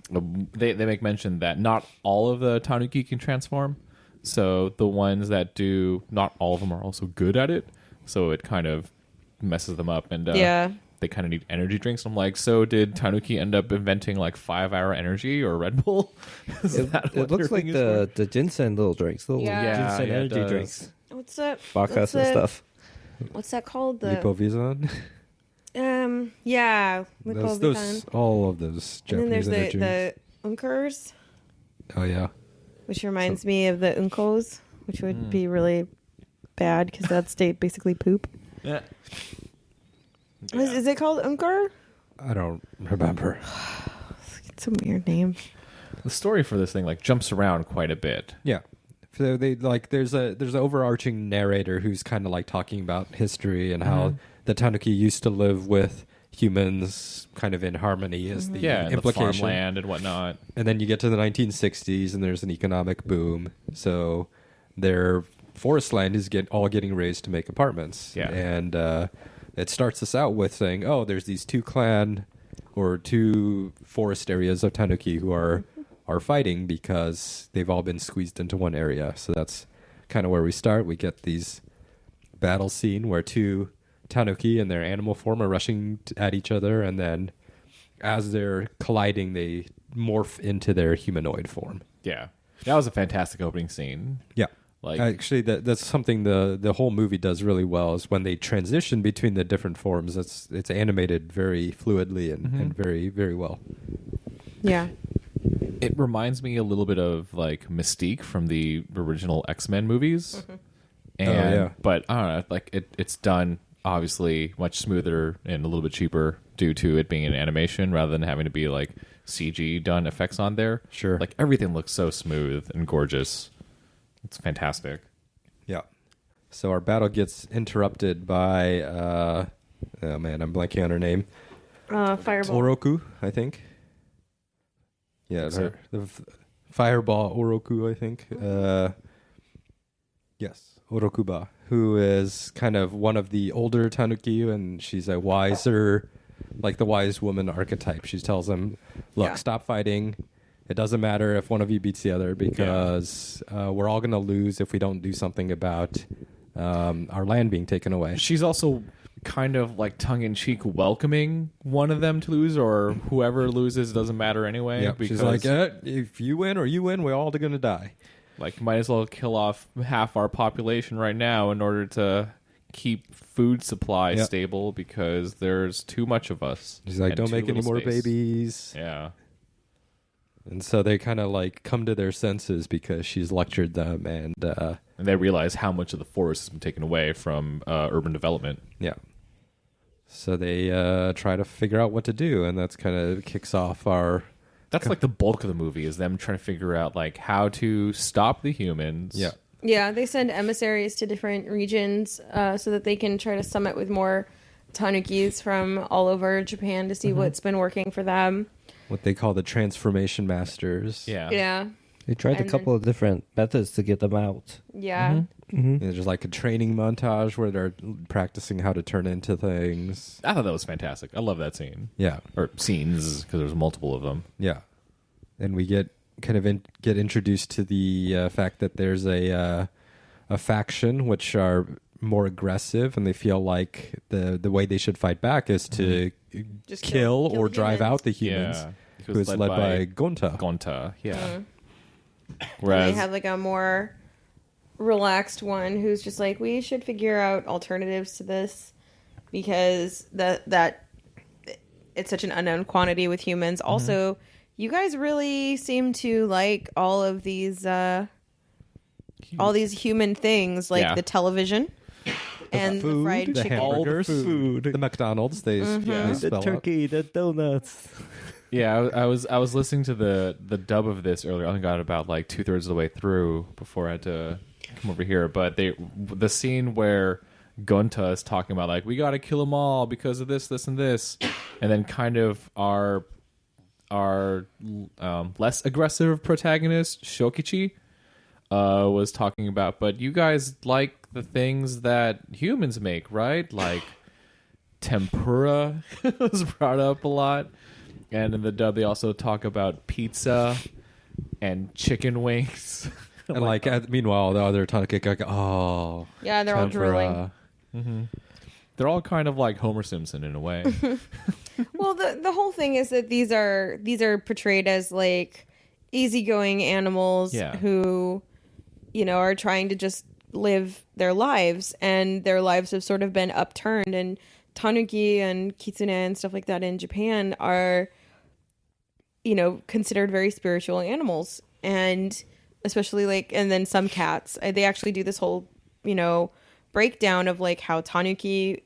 they make mention that not all of the Tanuki can transform. So the ones that do, not all of them are also good at it. So it kind of messes them up, and Yeah. they kind of need energy drinks. I'm like, so did Tanuki end up inventing like 5-hour energy or Red Bull? Is that what It looks their like thing is for? the ginseng little drinks, little Yeah. ginseng Yeah, it energy does. drinks, What's that? bacchus and stuff. What's that called? The Lipovizan. yeah, those all of those and then Japanese there's energy the unkers, Oh yeah. which reminds me of the unkos, which would be really bad because that's basically poop. Yeah. Is it called unkar? I don't remember. It's a weird name. The story for this thing like jumps around quite a bit. Yeah. So they like there's an overarching narrator who's kind of like talking about history and how the Tanuki used to live with humans kind of in harmony is the Yeah, and the implication. farmland and whatnot. And then you get to the 1960s and there's an economic boom. So their forest land is getting raised to make apartments. Yeah. And it starts us out with saying, oh, there's these two clan or two forest areas of Tanuki who are fighting because they've all been squeezed into one area. So that's kind of where we start. We get these battle scene where two Tanuki in their animal form are rushing at each other, and then as they're colliding, they morph into their humanoid form. Yeah. That was a fantastic opening scene. Yeah. Like, actually, that's something the whole movie does really well, is when they transition between the different forms. It's animated very fluidly and very, very well. Yeah. it reminds me a little bit of like Mystique from the original X-Men movies. And but I don't know, like it's done obviously much smoother and a little bit cheaper due to it being an animation rather than having to be like CG done effects on there. Sure. Like everything looks so smooth and gorgeous. It's fantastic. Yeah. So our battle gets interrupted by oh man, I'm blanking on her name. Fireball. Oroku, I think. Yeah, So- the Fireball Oroku, I think. Yes, Orokuba, who is kind of one of the older Tanuki, and she's a wiser, like the wise woman archetype. She tells them, look, Yeah. stop fighting. It doesn't matter if one of you beats the other because we're all going to lose if we don't do something about our land being taken away. She's also kind of like tongue-in-cheek welcoming one of them to lose, or whoever loses doesn't matter anyway. Yep. Because She's like, if you win or you win, we're all going to die. like might as well kill off half our population right now in order to keep food supply Yep. stable because there's too much of us. She's like, and don't too make any little more space." babies. Yeah. And so they kind of like come to their senses because she's lectured them, and And they realize how much of the forest has been taken away from urban development. yeah. So they try to figure out what to do, and that's kind of kicks off our That's like the bulk of the movie is them trying to figure out like how to stop the humans. yeah. Yeah, they send emissaries to different regions so that they can try to summit with more tanukis from all over Japan to see what's been working for them. What they call the transformation masters. Yeah. Yeah. They tried a And couple of different methods to get them out. Yeah. And there's like a training montage where they're practicing how to turn into things. I thought that was fantastic. I love that scene. Yeah. Or scenes because there's multiple of them. Yeah. And we get kind of get introduced to the fact that there's a faction which are more aggressive, and they feel like the way they should fight back is to Just kill kill or the drive humans. out the humans. Yeah. Who is led by Gonta. Gonta. Yeah. And Whereas they have like a more relaxed one who's just like, we should figure out alternatives to this because that it's such an unknown quantity with humans. Also, you guys really seem to like all of these human things, like Yeah. the television and the fried the chicken. hamburgers, food. the McDonald's. They Yeah. The spell out. turkey, the donuts. Yeah, I was listening to the dub of this earlier. I only got about like 2/3 of the way through before I had to come over here. But the scene where Gonta is talking about like we got to kill them all because of this, this, and this, and then kind of our less aggressive protagonist Shokichi was talking about. But you guys like the things that humans make, right? Like tempura was brought up a lot. And in the dub, they also talk about pizza and chicken wings. And like, meanwhile, the other Tanuki are like, oh, Yeah, they're all tempura. drooling. They're all kind of like Homer Simpson in a way. Well, the whole thing is that these are portrayed as like easygoing animals Yeah. who, are trying to just live their lives, and their lives have sort of been upturned. And tanuki and kitsune and stuff like that in Japan are, considered very spiritual animals, and especially and then some cats. They actually do this whole, breakdown of like how tanuki,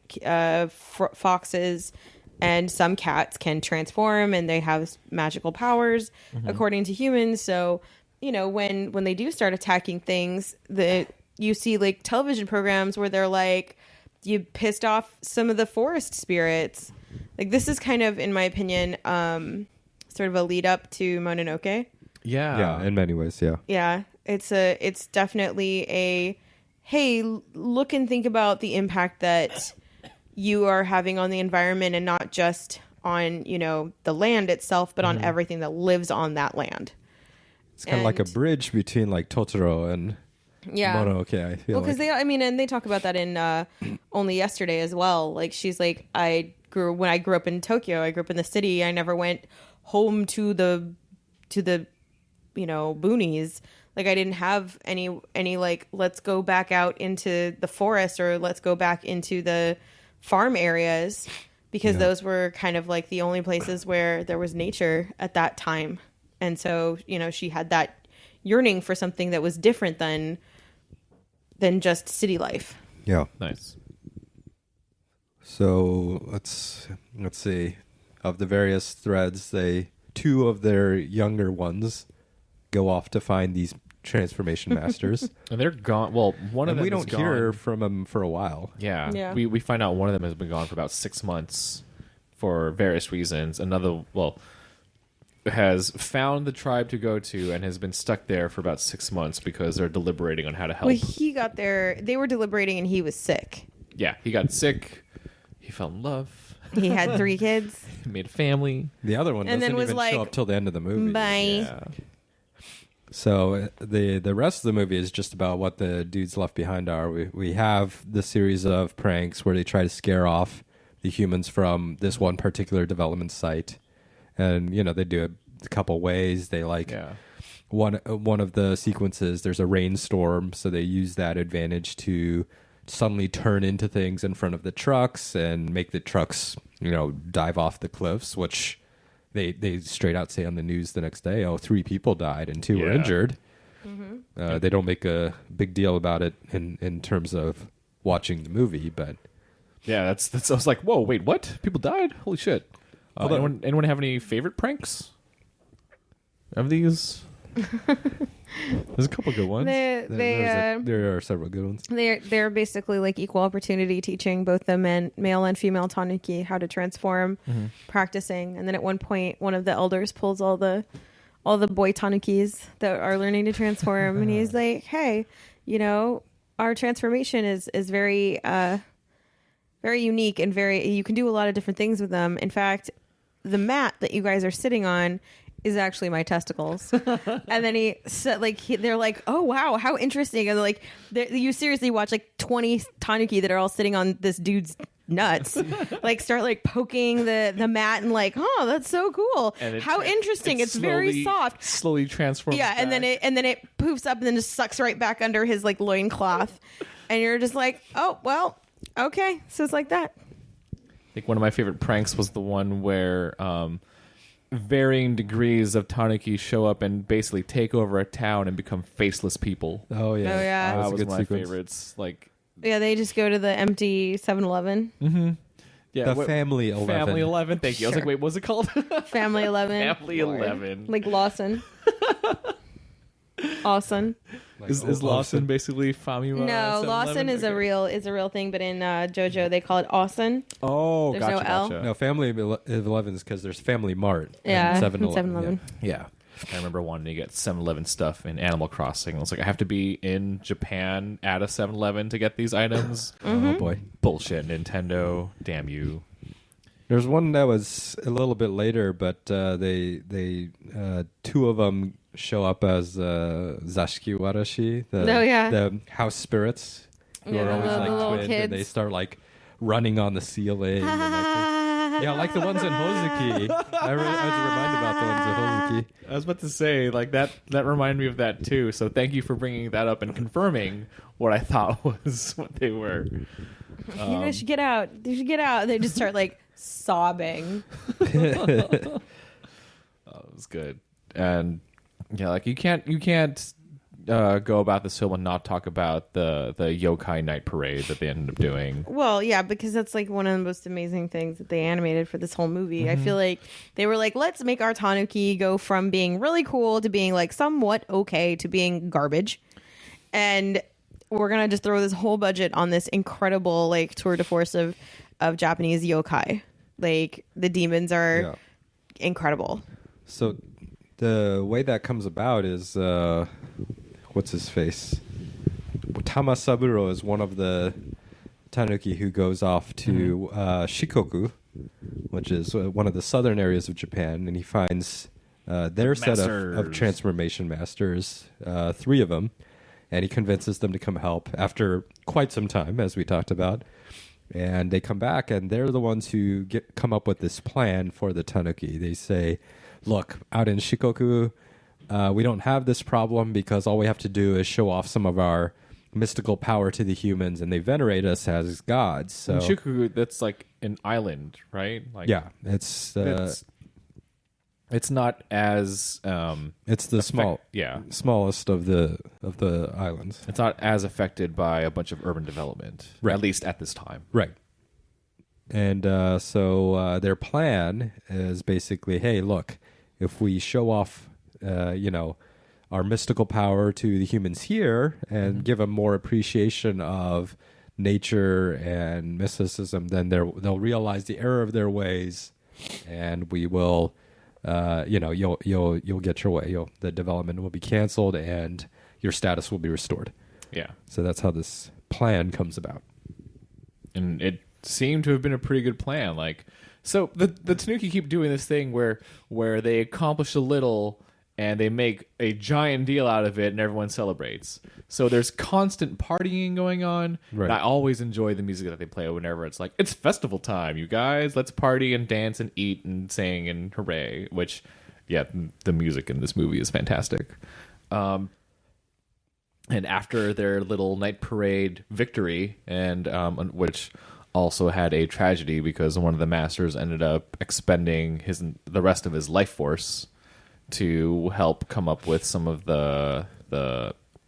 foxes, and some cats can transform and they have magical powers according to humans. So, when they do start attacking things, you see like television programs where they're like, you pissed off some of the forest spirits. Like this is kind of, in my opinion, sort of a lead up to Mononoke. Yeah, in many ways, yeah. Yeah, it's definitely a, hey, look and think about the impact that you are having on the environment, and not just on, the land itself, but on everything that lives on that land. It's kind of like a bridge between like Totoro and Mononoke, I feel because and they talk about that in Only Yesterday as well. Like, she's like, when I grew up in Tokyo, I grew up in the city. I never went home to the boonies. Like, I didn't have any like, let's go back out into the forest, or let's go back into the farm areas, because those were kind of like the only places where there was nature at that time. And so, she had that yearning for something that was different than just city life. Yeah. Nice. So let's see. Of the various threads, two of their younger ones go off to find these transformation masters. And they're gone. Well, one of them we don't is hear gone. from them for a while. Yeah. We find out one of them has been gone for about 6 months for various reasons. Another, has found the tribe to go to and has been stuck there for about 6 months because they're deliberating on how to help. Well, he got there. They were deliberating, and he was sick. Yeah, he got sick. He fell in love. He had 3 kids. He made a family. The other one And doesn't then was even like, show up till the end of the movie. Bye. Yeah. So the rest of the movie is just about what the dudes left behind are. We have the series of pranks where they try to scare off the humans from this one particular development site, and they do it a couple ways. They one of the sequences, there's a rainstorm, so they use that advantage to suddenly turn into things in front of the trucks and make the trucks dive off the cliffs, which they straight out say on the news the next day, 3 people died and 2 were injured. Mm-hmm. They don't make a big deal about it in terms of watching the movie, but yeah, that's. I was like, whoa, wait, what? People died? Holy shit! Anyone have any favorite pranks of these? There's a couple good ones. There are several good ones. They're basically like equal opportunity teaching both the male and female Tanuki how to transform, practicing, and then at one point, one of the elders pulls all the boy Tanukis that are learning to transform, and he's like, "Hey, our transformation is very very unique, and you can do a lot of different things with them. In fact, the mat that you guys are sitting on is actually my testicles." And then he said, they're like, "Oh wow, how interesting!" And like, you seriously watch like 20 Tanuki that are all sitting on this dude's nuts, like start like poking the mat, and like, "Oh, that's so cool! How interesting! It's very soft." Slowly transforms. Yeah, and back. then it poofs up and then just sucks right back under his like loincloth, and you're just like, "Oh well, okay." So it's like that. I think one of my favorite pranks was the one where varying degrees of Tanuki show up and basically take over a town and become faceless people. Oh yeah, That was a good one of my sequence. favorites. Like, Yeah, they just go to the empty 7-Eleven. yeah, The Family 11. Family 11. Thank you. I was like, Sure. wait, what's it called? Family 11. Family 11. Like Lawson. Lawson. Is Lawson basically Famima? No, 7-Eleven? Lawson is a real thing, but in JoJo they call it Awson. Oh, There's gotcha, no L. gotcha. No, Family 11 is because there's Family Mart. Yeah, and 7-Eleven. Yeah. I remember wanting to get 7-Eleven stuff in Animal Crossing. I was like, I have to be in Japan at a 7-Eleven to get these items. Mm-hmm. Oh boy. Bullshit, Nintendo. Damn you. There's one that was a little bit later, but they 2 of them show up as Zashiki Warashi, the house spirits, who are always the like little twins, kids. and they start like running on the ceiling. Like the ones in Hozuki. I was reminded about the ones in Hozuki. I was about to say, like, that reminded me of that too. So thank you for bringing that up and confirming what I thought was what they were. You should get out. You should get out. They just start like sobbing. It was good. And yeah, like you can't go about this film and not talk about the yokai night parade that they ended up doing. Well, yeah, because that's like one of the most amazing things that they animated for this whole movie. I feel like they were like, let's make our Tanuki go from being really cool to being like somewhat okay to being garbage. And we're going to just throw this whole budget on this incredible like tour de force of Japanese yokai. Like the demons are incredible. So the way that comes about is what's his face? Tamasaburo is one of the Tanuki who goes off to Shikoku, which is one of the southern areas of Japan, and he finds their set of transformation masters, 3 of them, and he convinces them to come help after quite some time, as we talked about. And they come back, and they're the ones who come up with this plan for the Tanuki. They say, look, out in Shikoku, we don't have this problem because all we have to do is show off some of our mystical power to the humans, and they venerate us as gods. So Shikoku, that's like an island, right? Like, yeah, it's not as it's the smallest of the islands. It's not as affected by a bunch of urban development, Right. at least at this time. Right. And so their plan is basically, hey, look, if we show off, our mystical power to the humans here and give them more appreciation of nature and mysticism, then they'll realize the error of their ways, and we will, you'll get your way. The development will be canceled, and your status will be restored. Yeah. So that's how this plan comes about. And it seemed to have been a pretty good plan. Like, so the Tanuki keep doing this thing where they accomplish a little and they make a giant deal out of it and everyone celebrates. So there's constant partying going on. Right. And I always enjoy the music that they play whenever it's like, it's festival time, you guys. Let's party and dance and eat and sing and hooray. Which, yeah, the music in this movie is fantastic. And after their little night parade victory, and which also had a tragedy because one of the masters ended up expending the rest of his life force to help come up with some of the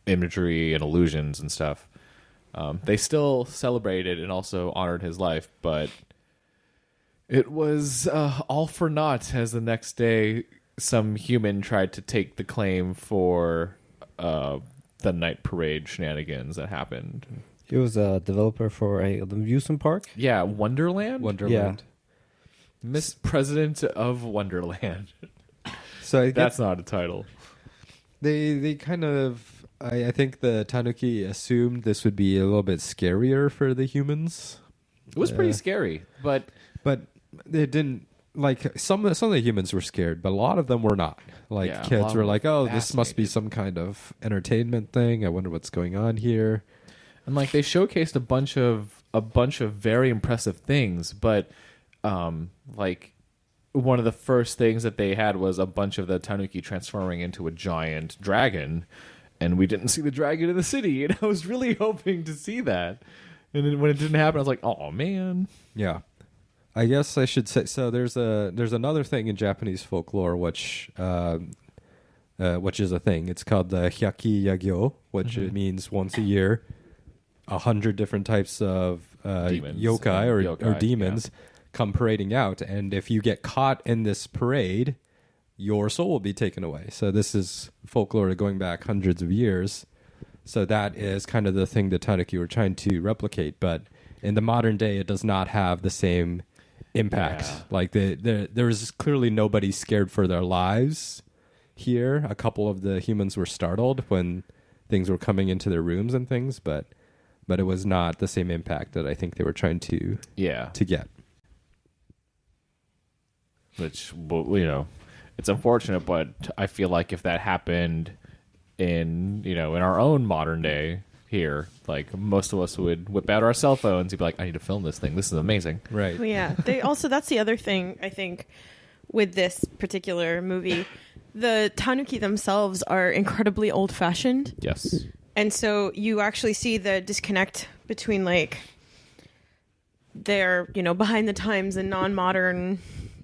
imagery and illusions and stuff. They still celebrated and also honored his life, but it was all for naught, as the next day some human tried to take the claim for the night parade shenanigans that happened. He was a developer for an amusement park. Yeah, Wonderland? Wonderland. Miss President of Wonderland. So That's not a title. They kind of, I think the Tanuki assumed this would be a little bit scarier for the humans. It was pretty scary, but they didn't, like, some of the humans were scared, but a lot of them were not. Like, Yeah, a lot kids of were them like, were oh, this must be fascinated. some kind of entertainment thing. I wonder what's going on here. and like they showcased a bunch of very impressive things, but like one of the first things that they had was a bunch of the Tanuki transforming into a giant dragon, and we didn't see the dragon in the city, and I was really hoping to see that. And then when it didn't happen, I was like, "Oh man!" Yeah, I guess I should say. So there's another thing in Japanese folklore which is a thing. It's called the hyaki yagyo, which it means once a year, 100 different types of Demons. yokai or Yokai, demons come parading out, and if you get caught in this parade, your soul will be taken away. So this is folklore going back hundreds of years. So that is kind of the thing that Tanuki were trying to replicate, but in the modern day, it does not have the same impact. Yeah. Like there's clearly nobody scared for their lives here. A couple of the humans were startled when things were coming into their rooms and things, but it was not the same impact that I think they were trying to get. Which, it's unfortunate, but I feel like if that happened in our own modern day here, like most of us would whip out our cell phones and be like, I need to film this thing. This is amazing. Right. Well, yeah. They also, that's the other thing I think with this particular movie. The Tanuki themselves are incredibly old fashioned. Yes. And so you actually see the disconnect between like their, behind the times and non-modern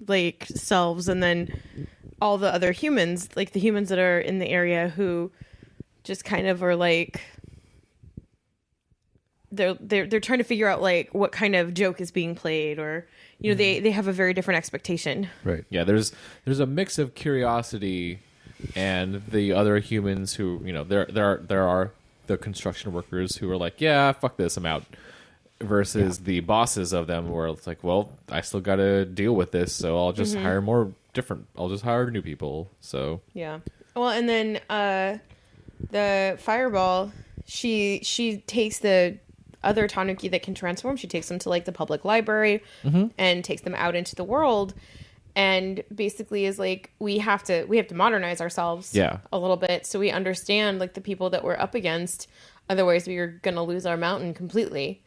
like selves, and then all the other humans, like the humans that are in the area who just kind of are like they're trying to figure out like what kind of joke is being played, or they have a very different expectation. Right. Yeah, there's a mix of curiosity and the other humans who, there are the construction workers who are like, yeah, fuck this, I'm out. Versus the bosses of them where it's like, well, I still got to deal with this, so I'll just I'll just hire new people. So Yeah. Well, and then the fireball, she takes the other Tanuki that can transform. She takes them to like the public library and takes them out into the world, and basically is like, we have to modernize ourselves a little bit so we understand like the people that we're up against. Otherwise, we are going to lose our mountain completely.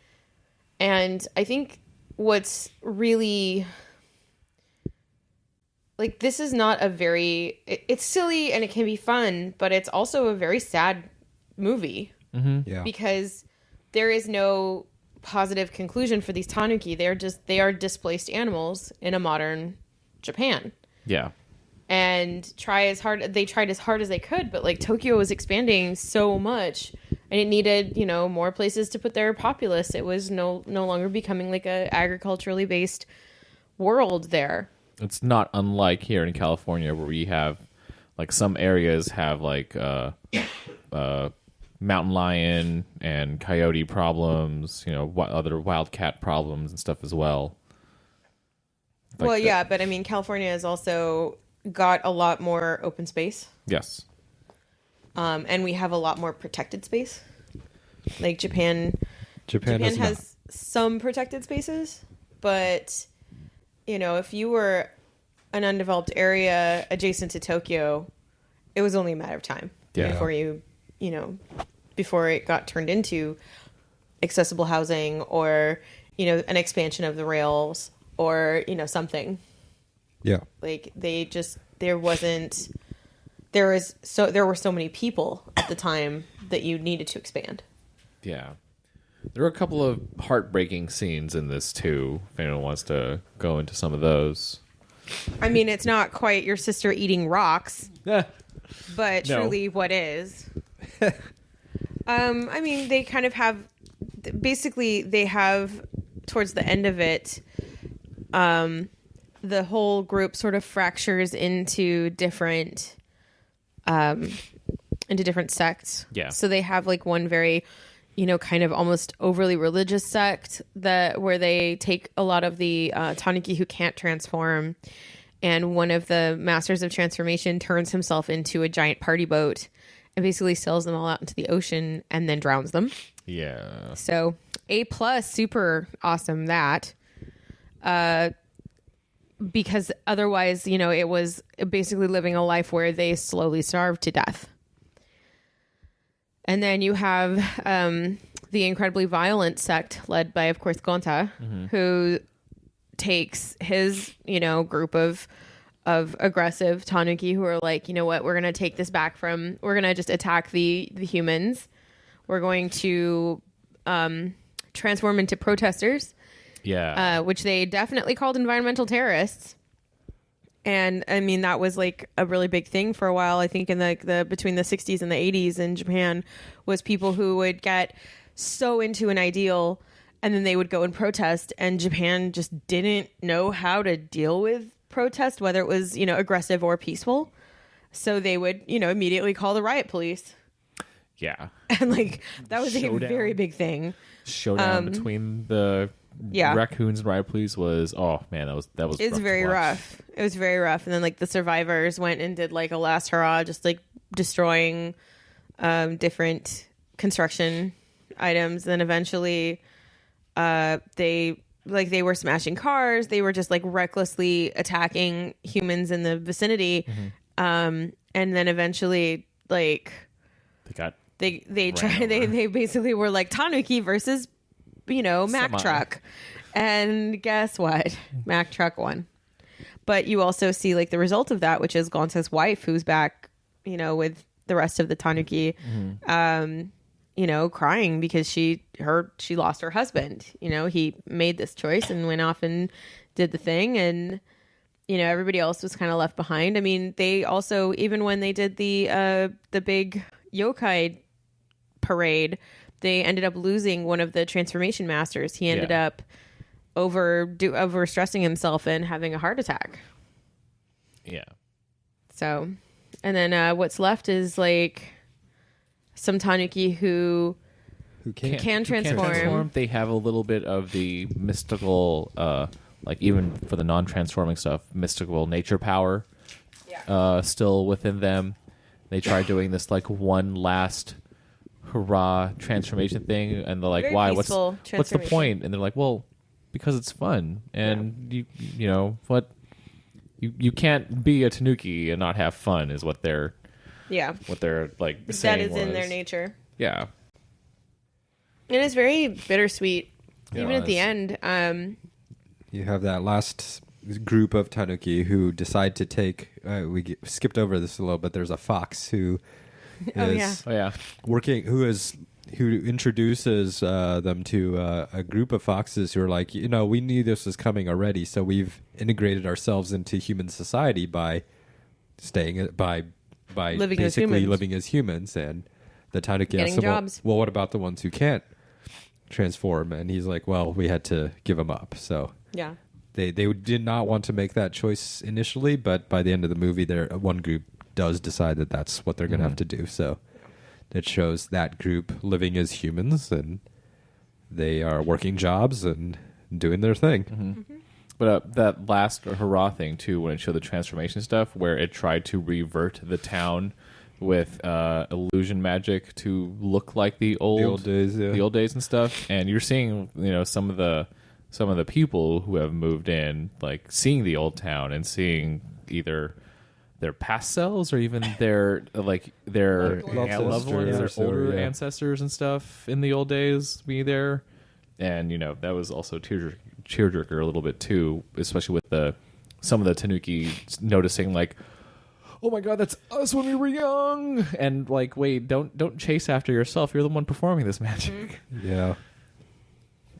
And I think what's really like, this is not a very, it's silly and it can be fun, but it's also a very sad movie. Yeah. Because there is no positive conclusion for these Tanuki. They are displaced animals in a modern Japan. Yeah. And they tried as hard as they could, but like Tokyo was expanding so much and it needed, more places to put their populace. It was no longer becoming like a agriculturally based world there. It's not unlike here in California, where we have like some areas have like mountain lion and coyote problems, other wildcat problems and stuff as well. Like but I mean, California has also got a lot more open space. Yes. And we have a lot more protected space. Like Japan has some protected spaces, but if you were an undeveloped area adjacent to Tokyo, it was only a matter of time before it got turned into accessible housing or, an expansion of the rails or, something. Yeah. Like there were so many people at the time that you needed to expand. Yeah. There are a couple of heartbreaking scenes in this too, if anyone wants to go into some of those. I mean, it's not quite your sister eating rocks, but truly what is. I mean, they kind of have, basically they have, towards the end of it, the whole group sort of fractures into different sects. Yeah. So they have like one very, kind of almost overly religious sect where they take a lot of the Tanuki who can't transform, and one of the masters of transformation turns himself into a giant party boat and basically sails them all out into the ocean and then drowns them. Yeah. So A+, super awesome that. Because otherwise, it was basically living a life where they slowly starved to death. And then you have the incredibly violent sect led by, of course, Gonta, who takes his, group of aggressive Tanuki who are like, what, we're going to take this back we're going to just attack the humans. We're going to transform into protesters. Yeah. Which they definitely called environmental terrorists. And I mean, that was like a really big thing for a while. I think in the between the 60s and the 80s in Japan, was people who would get so into an ideal and then they would go and protest, and Japan just didn't know how to deal with protest, whether it was, aggressive or peaceful. So they would, immediately call the riot police. Yeah. And like, that was Showdown. a very big thing. Showdown between the raccoons and riot police was, oh man, that was It's very rough. It was very rough. And then like the survivors went and did like a last hurrah, just like destroying different construction items. Then eventually they were smashing cars. They were just like recklessly attacking humans in the vicinity. And then eventually like they basically were like Tanuki versus Mack truck. And guess what? Mack truck won. But you also see like the result of that, which is Gonza's wife, who's back, with the rest of the Tanuki, crying because she lost her husband. He made this choice and went off and did the thing, and everybody else was kind of left behind. I mean, they also, even when they did the big yokai parade, they ended up losing one of the transformation masters. He ended up over stressing himself and having a heart attack. Yeah. So, and then what's left is like some Tanuki who can transform. They have a little bit of the mystical, like even for the non-transforming stuff, mystical nature power still within them. They try doing this like one last hurrah transformation thing, and they're like, Very why? peaceful What's the transformation. point? And they're like, well, because it's fun, and you know what? You can't be a Tanuki and not have fun, is what they're like saying. That is in was. their nature. Yeah. And it's very bittersweet, Yeah, even it at the is. end. You have that last group of Tanuki who decide to take. Skipped over this a little, but there's a fox who is Oh yeah. working. Who introduces them to a group of foxes who are like, we knew this was coming already, so we've integrated ourselves into human society by Living as basically humans. living as humans. And the Tanuki asks Getting him, jobs. well, what about the ones who can't transform? And he's like, well, we had to give them up. So Yeah. they did not want to make that choice initially, but by the end of the movie, one group does decide that that's what they're going to have to do. So it shows that group living as humans, and they are working jobs and doing their thing. But that last hurrah thing too, when it showed the transformation stuff, where it tried to revert the town with illusion magic to look like the old days, yeah. the old days and stuff, and you're seeing some of the people who have moved in, like seeing the old town and seeing either their past selves or even their Loved loved ones, their sisters or, older yeah. ancestors and stuff in the old days be there. And that was also tearjerker a little bit too, especially with some of the Tanuki noticing like, oh my god, that's us when we were young, and like, wait, don't chase after yourself. You're the one performing this magic. Yeah.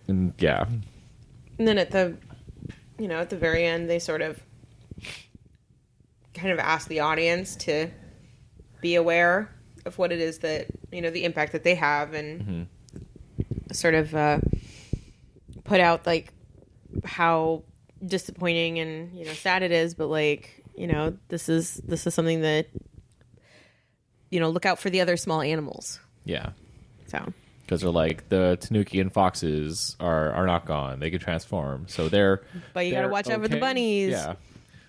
And yeah, And then at the very end, they sort of kind of ask the audience to be aware of what it is that, the impact that they have, and sort of put out like how disappointing and, sad it is, but like, this is something that, look out for the other small animals. yeah. So Because they're like, the Tanuki and foxes are not gone. They can transform. So But you gotta watch out for the bunnies. Yeah.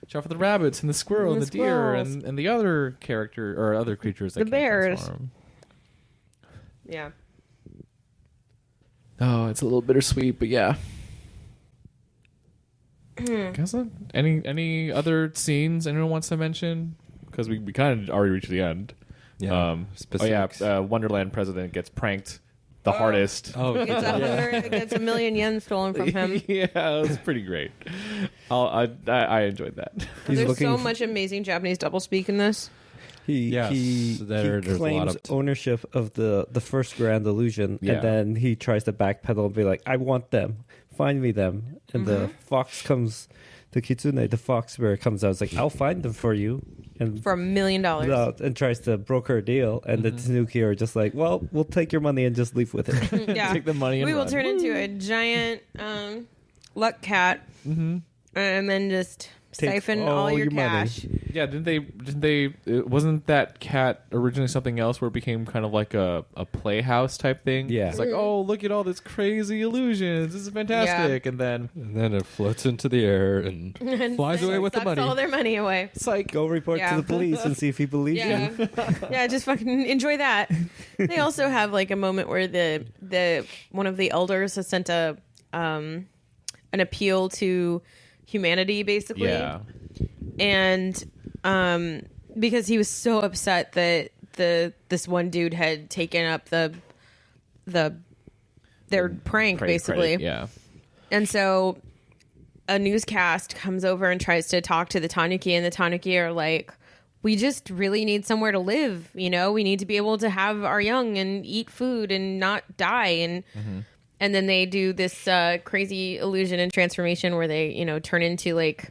Watch out for the rabbits and the squirrel and And the the deer squirrels. and the other character or other creatures that The can bears. transform. yeah. Oh, it's a little bittersweet, but yeah. Guess any other scenes anyone wants to mention? Because we kind of already reached the end. Yeah. Specifics. Wonderland president gets pranked the hardest. Oh, Gets a million yen stolen from him. Yeah, it was pretty great. I enjoyed that. He's There's looking so f- much amazing Japanese doublespeak in this. Yes, he there's a lot claims of ownership of the first grand illusion, Yeah. and then he tries to backpedal and be like, "I want them, find me them." And the fox comes, the kitsune, the fox bear comes out. It's like, "I'll find them for you," and For $1 million. and tries to broker a deal. And the Tanuki are just like, "Well, we'll take your money and just leave with it." Yeah. Take the money and we will run. turn into a giant luck cat, and then just Take siphon all all your your money. cash. Yeah, didn't they? Wasn't that cat originally something else where it became kind of like a playhouse type thing? Yeah. It's like, oh, look at all this crazy illusions. This is fantastic. And then and then it floats into the air and And flies away with the sucks money. all their money away. it's like, Go report Yeah. to the police and see if he believes Yeah, you. yeah, just fucking enjoy that. They also have like a moment where the one of the elders has sent an appeal to humanity, basically. yeah, And because he was so upset that this one dude had taken up their prank, basically. credit, yeah. And so a newscast comes over and tries to talk to the Tanuki, and the Tanuki are like, we just really need somewhere to live. We need to be able to have our young and eat food and not die. And then they do this crazy illusion and transformation where they, turn into like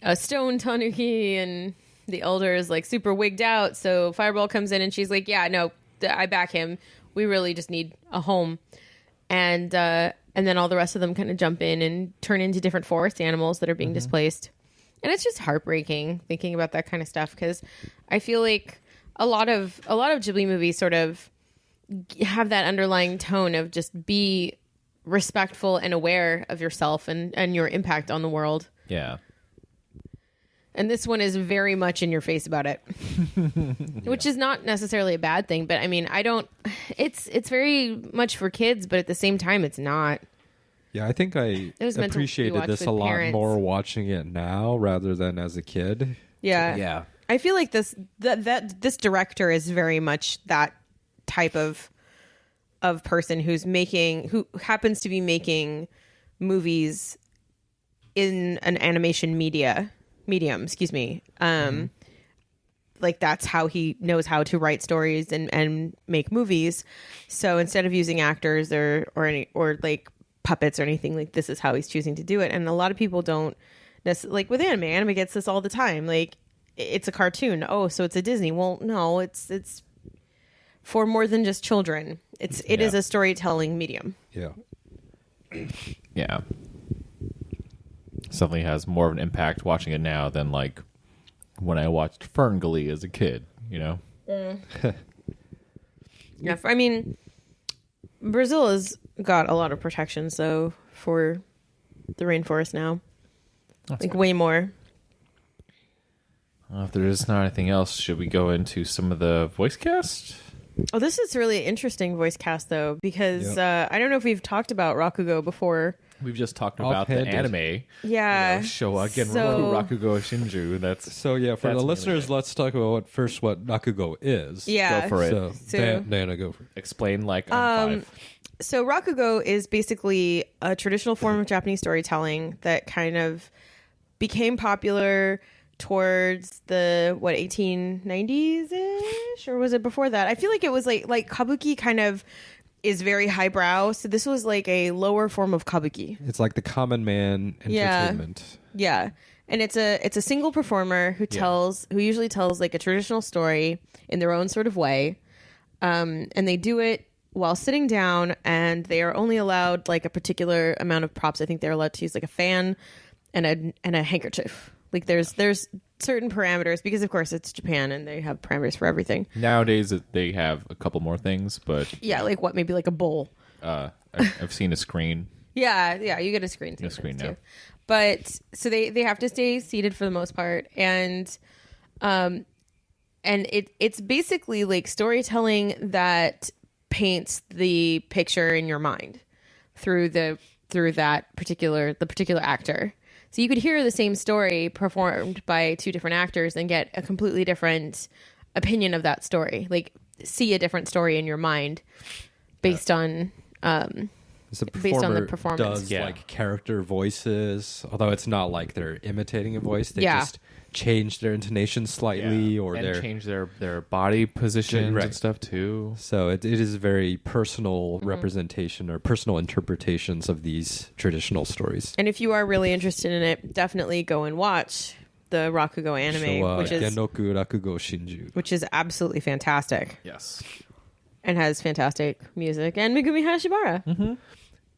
a stone Tanuki, and the elder is like super wigged out. So Fireball comes in and she's like, yeah, no, I back him. We really just need a home. And then all the rest of them kind of jump in and turn into different forest animals that are being displaced. And it's just heartbreaking thinking about that kind of stuff, because I feel like a lot of Ghibli movies sort of have that underlying tone of just be respectful and aware of yourself and your impact on the world. Yeah. And this one is very much in your face about it, which is not necessarily a bad thing. But I mean, it's very much for kids, but at the same time, it's not. Yeah, I think I It was meant to be appreciated watched this with a lot parents. more watching it now rather than as a kid. Yeah. Yeah. I feel like this director is very much that type of person who happens to be making movies in an animation medium, excuse me. Like that's how he knows how to write stories and make movies. So instead of using actors or like puppets or anything, like this is how he's choosing to do it. And a lot of people don't like with anime gets this all the time. Like it's a cartoon. Oh, so it's a Disney. Well, no, it's for more than just children. It is a storytelling medium. Yeah. Yeah. Something has more of an impact watching it now than like when I watched Ferngully as a kid, you know? Yeah, I mean, Brazil has got a lot of protections though for the rainforest now. That's like good. way more. If there is not anything else, should we go into some of the voice cast? Oh, this is really interesting voice cast though, because I don't know if we've talked about Rakugo before. We've just talked about the Offhanded. anime. Yeah. Showa Genroku So- Rakugo Shinju. That's So yeah, for That's the really listeners, good. let's talk about what Rakugo is. Yeah. Go for it. So, Diana, go for it. explain like on 5. So Rakugo is basically a traditional form of Japanese storytelling that kind of became popular towards the 1890s ish, or was it before that? I feel like it was like kabuki kind of is very highbrow, so this was like a lower form of kabuki. It's like the common man entertainment. Yeah. And it's a single performer who usually tells like a traditional story in their own sort of way. And they do it while sitting down, and they are only allowed like a particular amount of props. I think they're allowed to use like a fan and a handkerchief. Like there's certain parameters because of course it's Japan and they have parameters for everything. Nowadays they have a couple more things, but Yeah, like what, maybe like a bowl. I've seen a screen. Yeah, you get a screen. A screen sometimes, now. too. But so they have to stay seated for the most part, and it's basically like storytelling that paints the picture in your mind through the particular actor. So you could hear the same story performed by two different actors and get a completely different opinion of that story. Like see a different story in your mind based on So based on the performer performance. does Yeah. like character voices, although it's not like they're imitating a voice. They Yeah. just change their intonation slightly, or and their change their body positions Right. and stuff too. So it is very personal Mm-hmm. representation or personal interpretations of these traditional stories. And if you are really interested in it, definitely go and watch the Rakugo anime, Showa which is Genroku Rakugo Shinju. absolutely fantastic Yes. and has fantastic music. And Megumi Hashibara.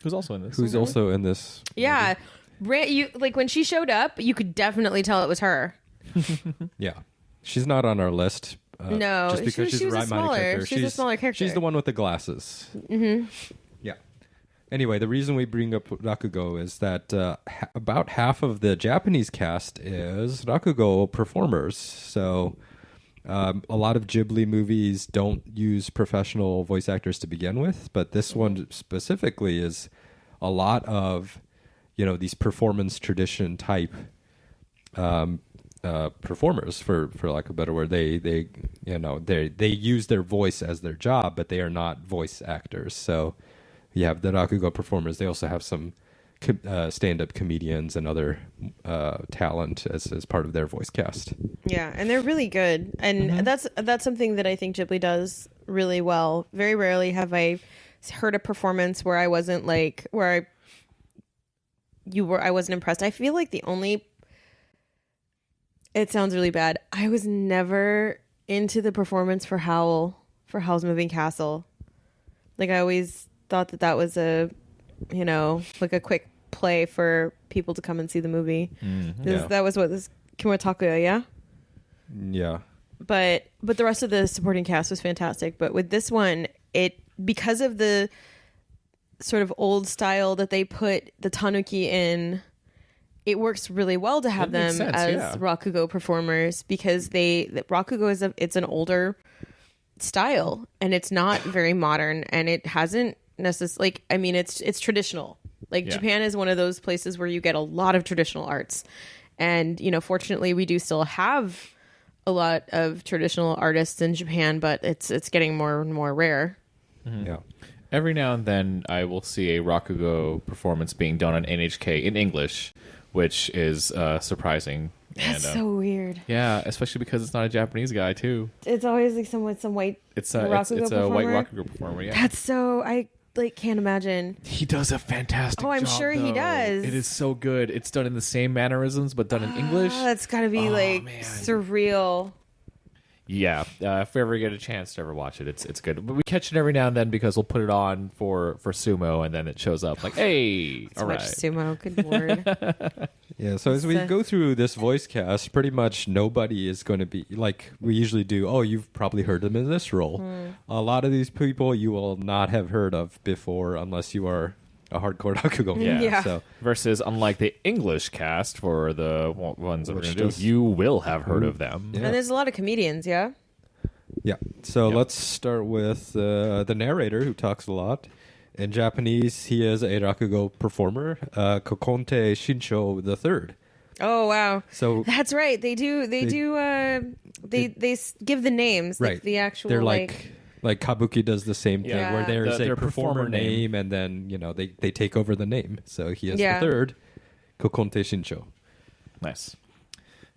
Who's also in this? Who's also in this? Yeah. You like when she showed up, you could definitely tell it was her. Yeah. She's not on our list. No, just because she was a right-minded smaller- character. she was a smaller character. She's the one with the glasses. Mm-hmm. Yeah. Anyway, the reason we bring up Rakugo is that about half of the Japanese cast is Rakugo performers. So a lot of Ghibli movies don't use professional voice actors to begin with, but this one specifically is a lot of, these performance tradition type performers, for lack of a better word. They use their voice as their job, but they are not voice actors. So you have the Rakugo performers. They also have some stand-up comedians and other talent as part of their voice cast. Yeah, and they're really good. And that's something that I think Ghibli does really well. Very rarely have I heard a performance where I wasn't like I wasn't impressed. I feel like it sounds really bad. I was never into the performance for Howl's Moving Castle. Like I always thought that was a like a quick play for people to come and see the movie. Yeah. That was what this Kimura, yeah? Yeah. But the rest of the supporting cast was fantastic. But with this one, because of the sort of old style that they put the Tanuki in, it works really well to have It them makes sense, as yeah. Rakugo performers because Rakugo it's an older style and it's not very modern and it hasn't necessarily it's traditional. Like Yeah. Japan is one of those places where you get a lot of traditional arts. And, fortunately we do still have a lot of traditional artists in Japan, but it's getting more and more rare. Yeah. Every now and then, I will see a Rakugo performance being done on NHK in English, which is surprising. That's And, so weird. yeah, especially because it's not a Japanese guy too. It's always like some white It's Rakugo it's a white performer. Rakugo performer. Yeah, That's so I can't imagine. he does a fantastic. Oh, I'm job, sure he though. does. It is so good. It's done in the same mannerisms, but done in English. Oh, that's got to be man. surreal. Yeah, if we ever get a chance to ever watch it, it's good. But we catch it every now and then because we'll put it on for sumo, and then it shows up like, hey, So all much right. sumo. Good lord. Yeah, so as we go through this voice cast, pretty much nobody is going to be like we usually do. Oh, you've probably heard them in this role. A lot of these people you will not have heard of before unless you are a hardcore Rakugo fan. Yeah. So Versus, unlike the English cast for the ones that we're Which going to does- do, you will have heard of them. Yeah. And there's a lot of comedians, yeah? yeah, so Yep. let's start with the narrator who talks a lot. In Japanese, he is a Rakugo performer, Kokonte Shincho III. Oh, wow. So That's right. They give the names, right, like the actual they're like Kabuki does the same thing, Yeah. where there's Their a performer performer name, and then they take over the name. So he is Yeah. the third, Kokonte Shincho. Nice.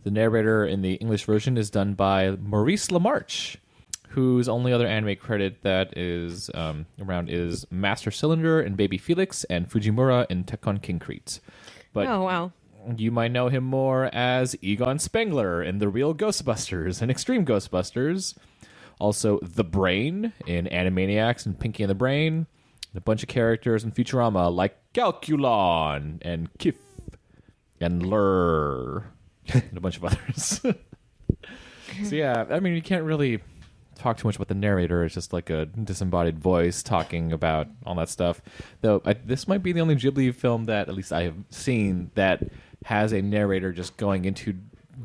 The narrator in the English version is done by Maurice LaMarche, whose only other anime credit that is around is Master Cylinder in Baby Felix and Fujimura in Tekkon Kincrete. But Oh, wow. you might know him more as Egon Spengler in The Real Ghostbusters and Extreme Ghostbusters. Also, The Brain in Animaniacs and Pinky and the Brain. And a bunch of characters in Futurama like Calculon and Kif and Lur and a bunch of others. So yeah, I mean, you can't really talk too much about the narrator. It's just like a disembodied voice talking about all that stuff. Though this might be the only Ghibli film that at least I have seen that has a narrator just going into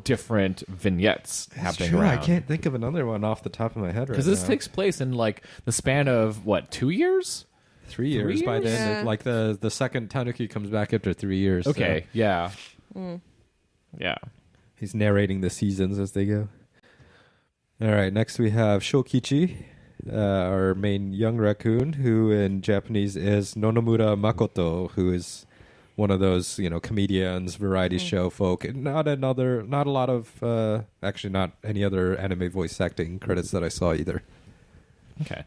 different vignettes happening True, around. I can't think of another one off the top of my head right Because this now. takes place in like the span of what, 2 years? 3 years by years? then. Yeah. Like the second Tanuki comes back after 3 years. so Okay, yeah, yeah. he's narrating the seasons as they go. All right, next we have Shokichi, our main young raccoon, who in Japanese is Nonomura Makoto, who is one of those comedians, variety show folk. And not a lot of actually not any other anime voice acting credits that I saw either. Okay.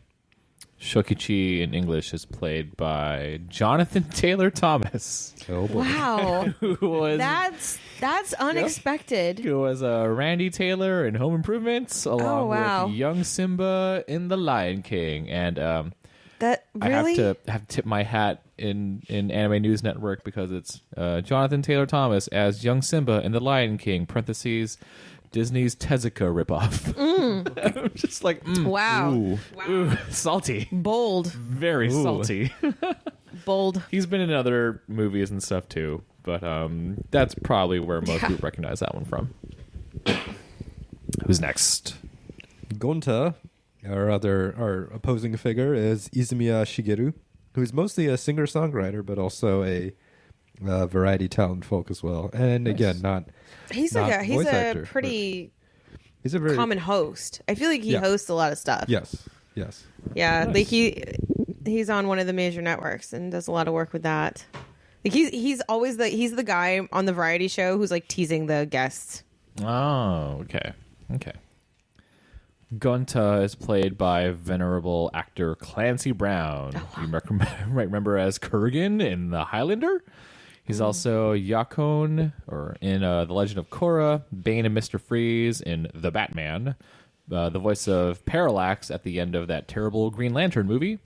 Shokichi in English is played by Jonathan Taylor Thomas, Oh boy. Wow. who was That's unexpected. Randy Taylor in Home Improvements, along wow. with young Simba in The Lion King, and That really? I have to tip my hat in Anime News Network because it's Jonathan Taylor Thomas as young Simba in The Lion King (parentheses Disney's Tezuka ripoff). I'm just like, Wow. ooh, salty, Bold. very salty. Bold. He's been in other movies and stuff too, but that's probably where most people recognize that one from. Who's next? Gonta, our opposing figure, is Izumiya Shigeru, who's mostly a singer-songwriter, but also a variety talent folk as well. And again, not He's not like voice a actor, pretty he's a very common host. I feel like he Yeah. hosts a lot of stuff. yes. Yeah, like he's on one of the major networks and does a lot of work with that. Like he's always the guy on the variety show who's like teasing the guests. Oh, okay. Gunta is played by venerable actor Clancy Brown. You might remember as Kurgan in The Highlander. He's also Yakon, or in The Legend of Korra, Bane and Mr. Freeze in The Batman, the voice of Parallax at the end of that terrible Green Lantern movie,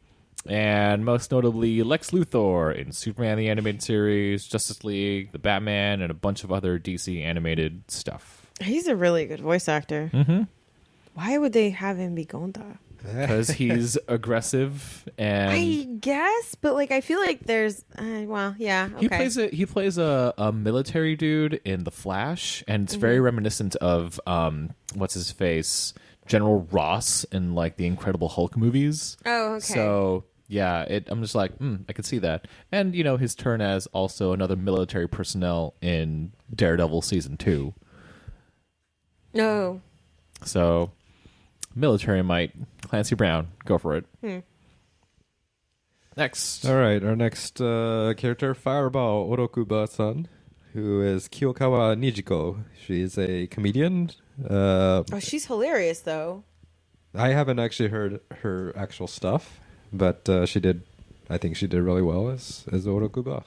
and most notably Lex Luthor in Superman the Animated Series, Justice League, The Batman, and a bunch of other DC animated stuff. He's a really good voice actor. Mm-hmm. Why would they have him be Gonta? because he's aggressive and I guess, but like I feel like there's well, yeah, okay. he plays a military dude in The Flash, and it's very reminiscent of what's his face, General Ross in like the Incredible Hulk movies. Oh, okay. So yeah, I'm just like, I could see that, and his turn as also another military personnel in Daredevil season 2. No. So military might. Clancy Brown, go for it. Next. All right, our next character, Fireball Orokuba-san, who is Kiyokawa Nijiko. She's a comedian. Oh, she's hilarious though. I haven't actually heard her actual stuff, but she did. I think she did really well as Orokuba.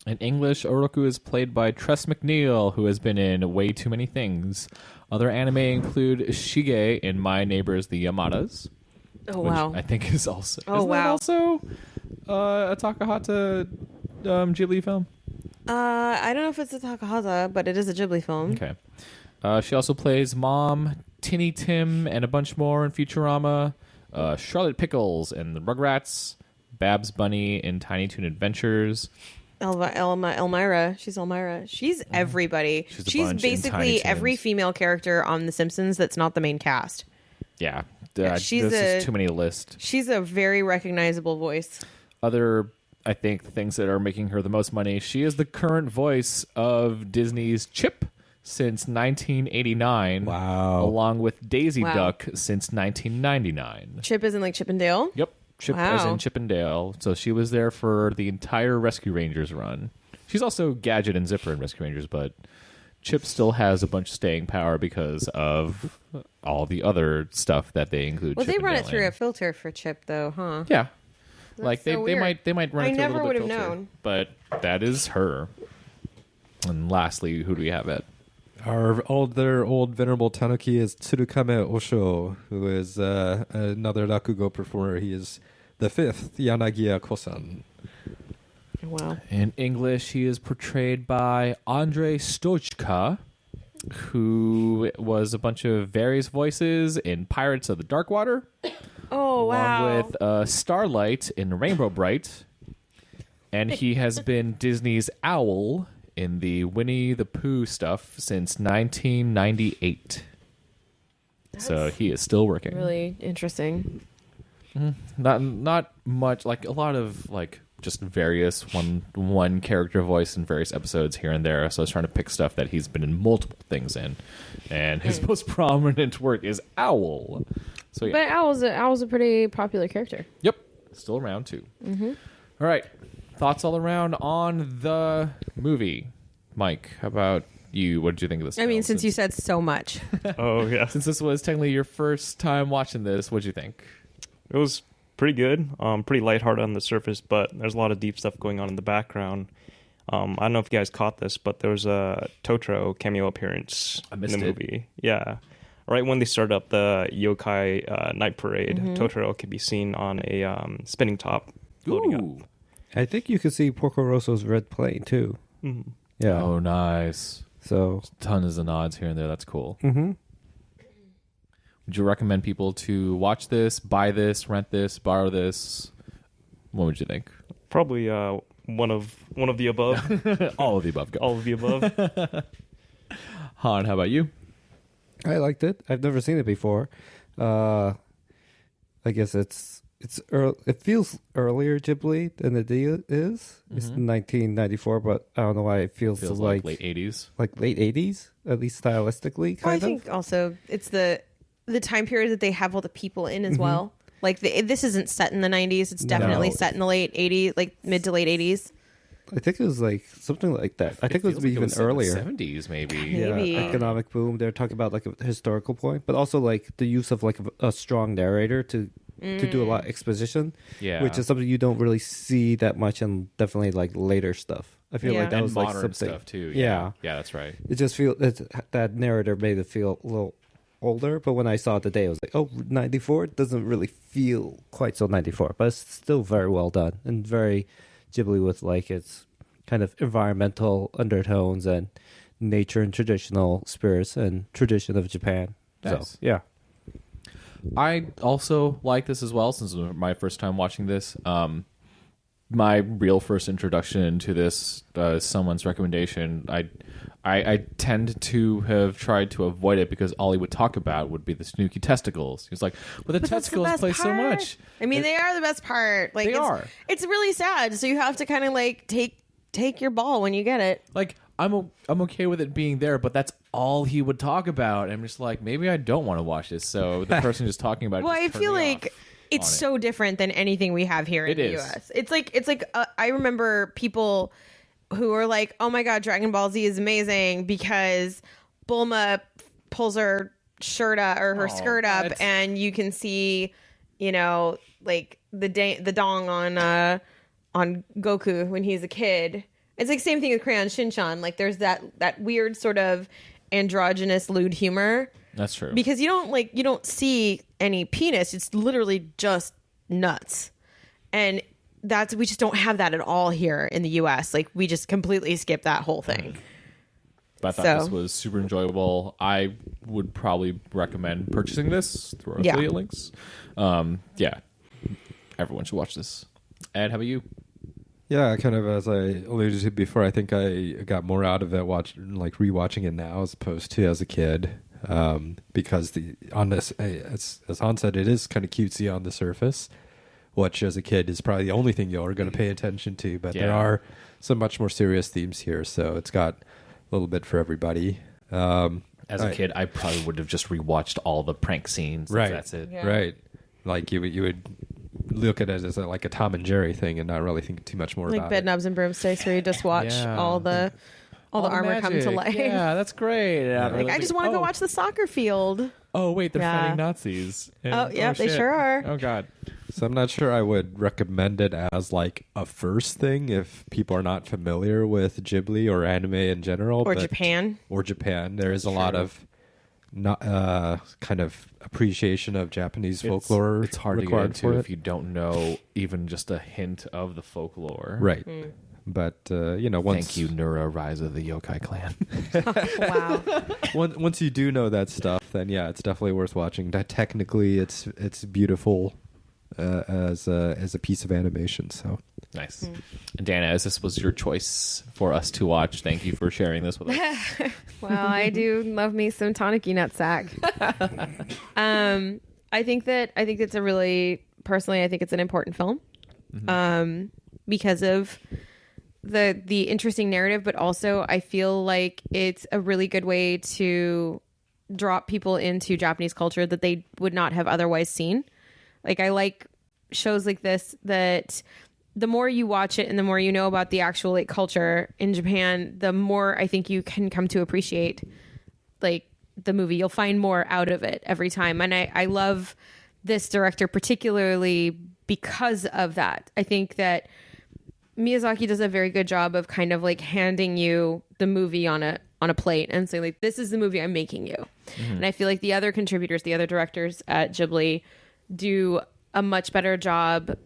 In English, Oroku is played by Tress MacNeille, who has been in way too many things. Other anime include Shige in My Neighbors the Yamadas. Oh, which wow. I think is also. Oh, isn't that wow. also a Takahata Ghibli film? I don't know if it's a Takahata, but it is a Ghibli film. Okay. She also plays Mom, Tinny Tim, and a bunch more in Futurama. Charlotte Pickles in The Rugrats. Babs Bunny in Tiny Toon Adventures. Elmira. She's Elmira. She's everybody. She's a She's bunch in Tiny basically Toons. every female character on The Simpsons that's not the main cast. Yeah. she's this is too many to list. She's a very recognizable voice. Other, I think, things that are making her the most money. She is the current voice of Disney's Chip since 1989. Wow. Along with Daisy Wow. Duck since 1999. Chip isn't like Chip and Dale? Yep. Chip as Wow. in Chippendale. So she was there for the entire Rescue Rangers run. She's also Gadget and Zipper in Rescue Rangers, but Chip still has a bunch of staying power because of all the other stuff that they include. Well, Chip they and run Dale it through in. a filter for Chip, though, huh? Yeah. That's Like so they weird. might run it I through a never little bit would have filter. known. But that is her. And lastly, who do we have at? Our old venerable Tanuki is Tsurukame Osho, who is another rakugo performer. He is the fifth Yanagiya Kosan. Wow. In English, he is portrayed by Andrei Stojka, who was a bunch of various voices in Pirates of the Dark Water, Oh, wow. along with Starlight in Rainbow Bright, and he has been Disney's Owl in the Winnie the Pooh stuff since 1998. So he is still working. Really interesting. Not much, like a lot of like just various one character voice in various episodes here and there. So I was trying to pick stuff that he's been in multiple things in, and his most prominent work is Owl. So yeah, But Owl's a pretty popular character. yep, still around too. Mm-hmm. All right, thoughts all around on the movie. Mike, how about you? What did you think of this? I mean, film? since you said so much. Oh yeah, since this was technically your first time watching this, what did you think? it was pretty good. Pretty lighthearted on the surface, but there's a lot of deep stuff going on in the background. I don't know if you guys caught this, but there was a Totoro cameo appearance I in missed the it. movie. Yeah, right when they start up the yokai night parade, Mm-hmm. Totoro can be seen on a spinning top floating up. Ooh. I think you could see Porco Rosso's red plane too. Mhm. Yeah. Oh, nice. So. Tons of nods here and there. That's cool. Mm-hmm. Would you recommend people to watch this, buy this, rent this, borrow this? What would you think? Probably one of the above. All of the above. Go. All of the above. Han, how about you? I liked it. I've never seen it before. I guess it feels earlier Ghibli than it is. It's 1994, but I don't know why it feels like late 80s. like late 80s, at least stylistically, Well, I kind of. think also it's the time period that they have all the people in as well. Like this isn't set in the 90s. It's definitely No. set in the late 80s, like mid to late 80s. I think it was like something like that. I think it was even earlier. 70s, maybe. Maybe. Yeah, economic boom. They're talking about like a historical point, but also like the use of like a strong narrator to do a lot of exposition, Yeah. which is something you don't really see that much in definitely like later stuff. I feel Yeah. like that and was like modern something. stuff, too. Yeah. Yeah, that's right. It just that narrator made it feel a little older, but when I saw it today, I was like, oh, 94? It doesn't really feel quite so 94, but it's still very well done and very Ghibli with like its kind of environmental undertones and nature and traditional spirits and tradition of Japan. Nice. So, yeah. I also like this as well, since it was my first time watching this. My real first introduction to this, someone's recommendation, I tend to have tried to avoid it because all he would talk about would be the Tanuki testicles. He was like, "Well, the testicles play so much." I mean, they are the best part. Like, They are. It's really sad. So you have to kind of like take your ball when you get it. Like, I'm okay with it being there, but that's all he would talk about. And I'm just like, maybe I don't want to watch this. So the person just talking about it. Well, I just turned feel me like off it's on it. so different than anything we have here in It the is. US. It's like I remember people who are like, "Oh my god, Dragon Ball Z is amazing because Bulma pulls her shirt up or her skirt up what? and you can see, like the dong on Goku when he's a kid." It's like same thing with Crayon Shinchan. Like there's that weird sort of androgynous lewd humor. That's true. Because you don't see any penis. It's literally just nuts. And we just don't have that at all here in the US. Like we just completely skip that whole thing. But I thought this was super enjoyable. I would probably recommend purchasing this through our affiliate links. Yeah. Everyone should watch this. Ed, how about you? Yeah, kind of as I alluded to before, I think I got more out of it rewatching it now as opposed to as a kid. Because as Han said, it is kind of cutesy on the surface, which as a kid is probably the only thing you're going to pay attention to. But there are some much more serious themes here, so it's got a little bit for everybody. As a kid, I probably would have just rewatched all the prank scenes. Right. That's it. Yeah. Right. Like you would look at it as like a Tom and Jerry thing and not really think too much more Like about Bed it. Knobs and Broomsticks where you just watch all the armor come to magic. life. Yeah, that's great. Yeah. Like I just want to go watch the soccer field. Oh, wait, they're Yeah. fighting Nazis. Oh, yeah, they shit. sure are. Oh, God. So I'm not sure I would recommend it as like a first thing if people are not familiar with Ghibli or anime in general. Or Japan. Or Japan. There is a lot of not kind of appreciation of Japanese folklore. It's hard to get required into for if it. you don't know even just a hint of the folklore. Right. But once Thank you, Nura, Rise of the Yokai Clan. Wow. once you do know that stuff, then yeah, it's definitely worth watching. Technically, it's beautiful as a piece of animation. So Nice. And Dana, as this was your choice for us to watch, thank you for sharing this with us. Well, I do love me some Tanuki nutsack. I think it's a really personally, I think it's an important film because of the interesting narrative, but also I feel like it's a really good way to drop people into Japanese culture that they would not have otherwise seen. Like I like shows like this that the more you watch it and the more you know about the actual like culture in Japan, the more I think you can come to appreciate like the movie. You'll find more out of it every time. And I love this director particularly because of that. I think that Miyazaki does a very good job of kind of like handing you the movie on a plate and saying like, this is the movie I'm making you. And I feel like the other contributors, the other directors at Ghibli do a much better job,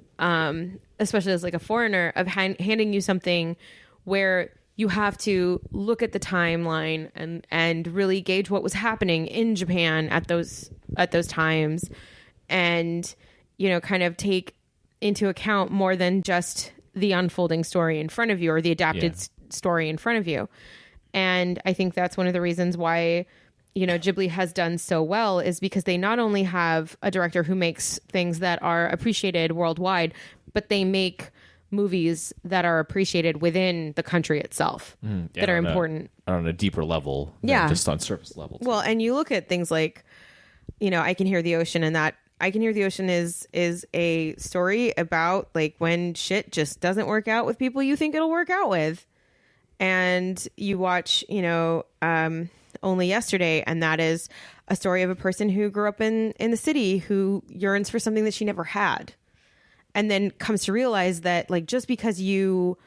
especially as like a foreigner, of handing you something where you have to look at the timeline and really gauge what was happening in Japan at those times, and kind of take into account more than just the unfolding story in front of you or the adapted story in front of you. And I think that's one of the reasons why Ghibli has done so well, is because they not only have a director who makes things that are appreciated worldwide, but they make movies that are appreciated within the country itself that are important On a deeper level than just on surface level. Well, and you look at things like, I Can Hear the Ocean, and that I Can Hear the Ocean is a story about like when shit just doesn't work out with people you think it'll work out with. And you watch, Only Yesterday, and that is a story of a person who grew up in the city who yearns for something that she never had, and then comes to realize that like just because you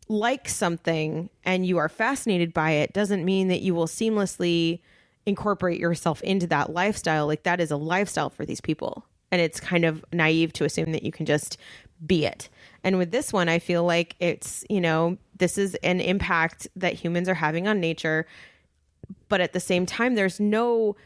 like something and you are fascinated by it doesn't mean that you will seamlessly incorporate yourself into that lifestyle. Like that is a lifestyle for these people, and it's kind of naive to assume that you can just be it. And with this one, I feel like it's, this is an impact that humans are having on nature, but at the same time, there's no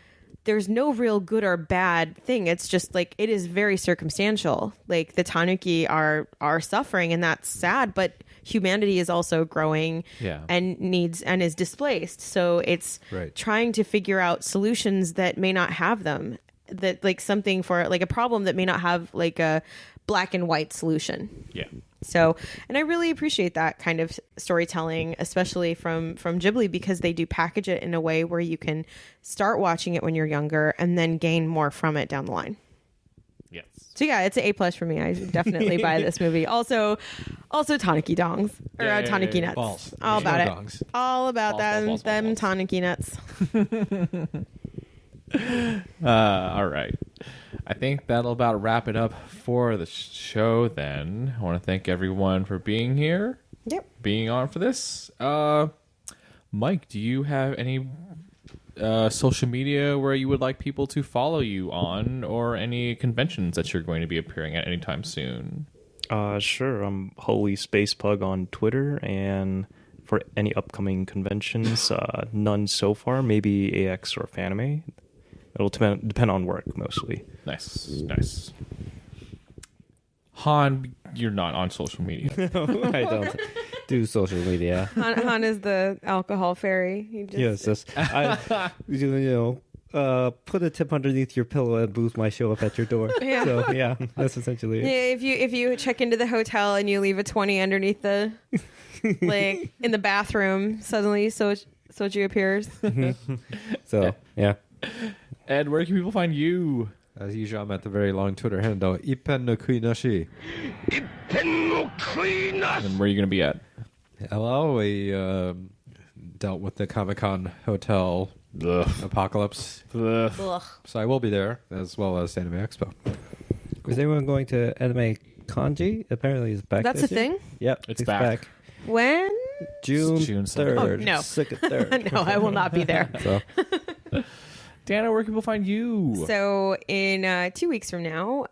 there's no real good or bad thing. It's just like it is very circumstantial. Like the Tanuki are suffering, and that's sad, but humanity is also growing and needs and is displaced. So it's trying to figure out solutions that may not have them, that like something for like a problem that may not have like a black and white solution. Yeah. So, and I really appreciate that kind of storytelling, especially from Ghibli, because they do package it in a way where you can start watching it when you're younger and then gain more from it down the line. Yes. So yeah, it's an A+ for me. I definitely buy this movie. Also Tanuki dongs or Tanuki nuts. Balls. All about it. Dongs. All about Balls. them Tanuki nuts. All right. I think that'll about wrap it up for the show then. I want to thank everyone for being here. Yep. Being on for this. Mike, do you have any social media where you would like people to follow you on, or any conventions that you're going to be appearing at anytime soon? Sure. I'm Holy Space Pug on Twitter, and for any upcoming conventions, none so far. Maybe AX or Fanime. It'll depend on work mostly. Nice. Han, you're not on social media. No, I don't do social media. Han is the alcohol fairy. He just, put a tip underneath your pillow and Booth might show up at your door. Yeah. So yeah, that's essentially it. Yeah, if you check into the hotel and you leave a 20 underneath the like in the bathroom, suddenly Soju appears. So yeah. Ed, where can people find you? As usual, I'm at the very long Twitter handle, Ippen no Kui Nashi. And where are you going to be at? Hello, we dealt with the Comic-Con hotel apocalypse. Ugh. So I will be there, as well as Anime Expo. Is anyone going to Anime Kanji? Apparently it's back. That's this a year. thing? Yep. It's back. When? June June 3rd. Oh, no. 2nd, 3rd. No, I will not be there. So Dana, where can people find you? So in 2 weeks from now,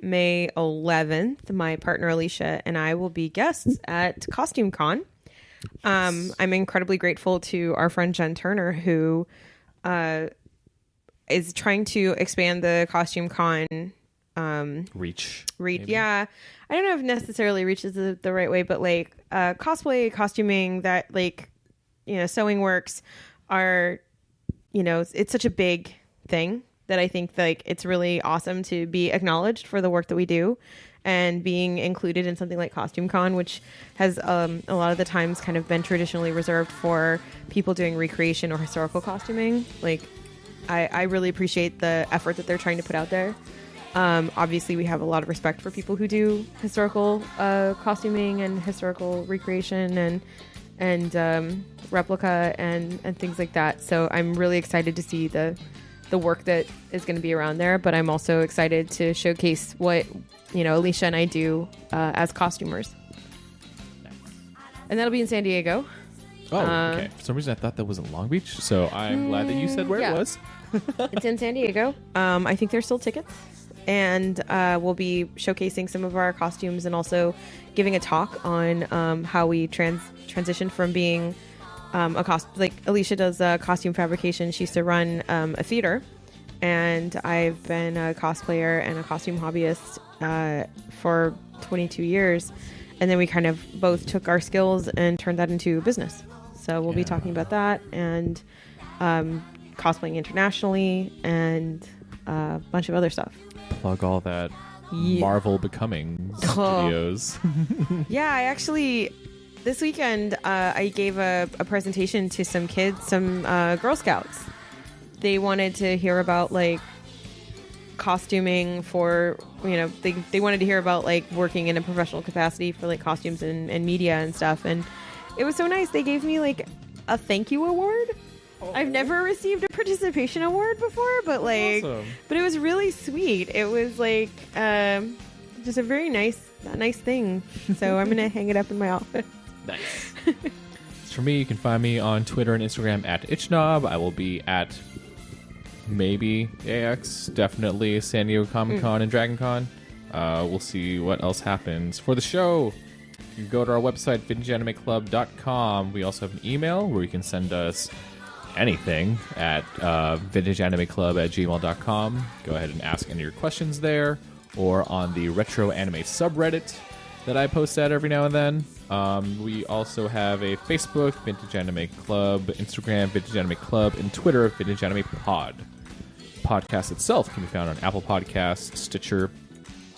May 11th, my partner Alicia and I will be guests at Costume Con. I'm incredibly grateful to our friend Jen Turner, who is trying to expand the Costume Con Reach. maybe. Yeah, I don't know if necessarily reach is the right way, but like cosplay, costuming, that like, sewing works are, it's such a big thing that I think like it's really awesome to be acknowledged for the work that we do, and being included in something like Costume Con, which has a lot of the times kind of been traditionally reserved for people doing recreation or historical costuming. Like I really appreciate the effort that they're trying to put out there. Obviously, we have a lot of respect for people who do historical costuming and historical recreation and replica and things like that. So I'm really excited to see the work that is going to be around there. But I'm also excited to showcase what Alicia and I do as costumers. And that'll be in San Diego. Oh, okay. For some reason, I thought that was in Long Beach, so I'm glad that you said where it was. It's in San Diego. I think there's still tickets. And we'll be showcasing some of our costumes and also giving a talk on how we transitioned from being like Alicia does costume fabrication. She used to run a theater, and I've been a cosplayer and a costume hobbyist for 22 years. And then we kind of both took our skills and turned that into business. So we'll be talking about that and cosplaying internationally and a bunch of other stuff. Plug all that Marvel Becoming studios. Yeah, I actually, this weekend, I gave a presentation to some kids, some Girl Scouts. They wanted to hear about, like, costuming for, they wanted to hear about, like, working in a professional capacity for, like, costumes and media and stuff. And it was so nice. They gave me, like, a thank you award. I've never received a participation award before, but like, awesome. But it was really sweet. It was like just a very nice thing. So I'm gonna hang it up in my office. Nice. For me, you can find me on Twitter and Instagram at itchnob. I will be at maybe AX, definitely San Diego Comic Con and Dragon Con. We'll see what else happens for the show. You can go to our website, vintageanimeclub.com. We also have an email where you can send us anything at vintageanimeclub@gmail.com. Go ahead and ask any of your questions there, or on the retro anime subreddit that I post at every now and then. We also have a Facebook, Vintage Anime Club, Instagram, Vintage Anime Club, and Twitter, Vintage Anime Pod. Podcast itself can be found on Apple Podcasts, Stitcher,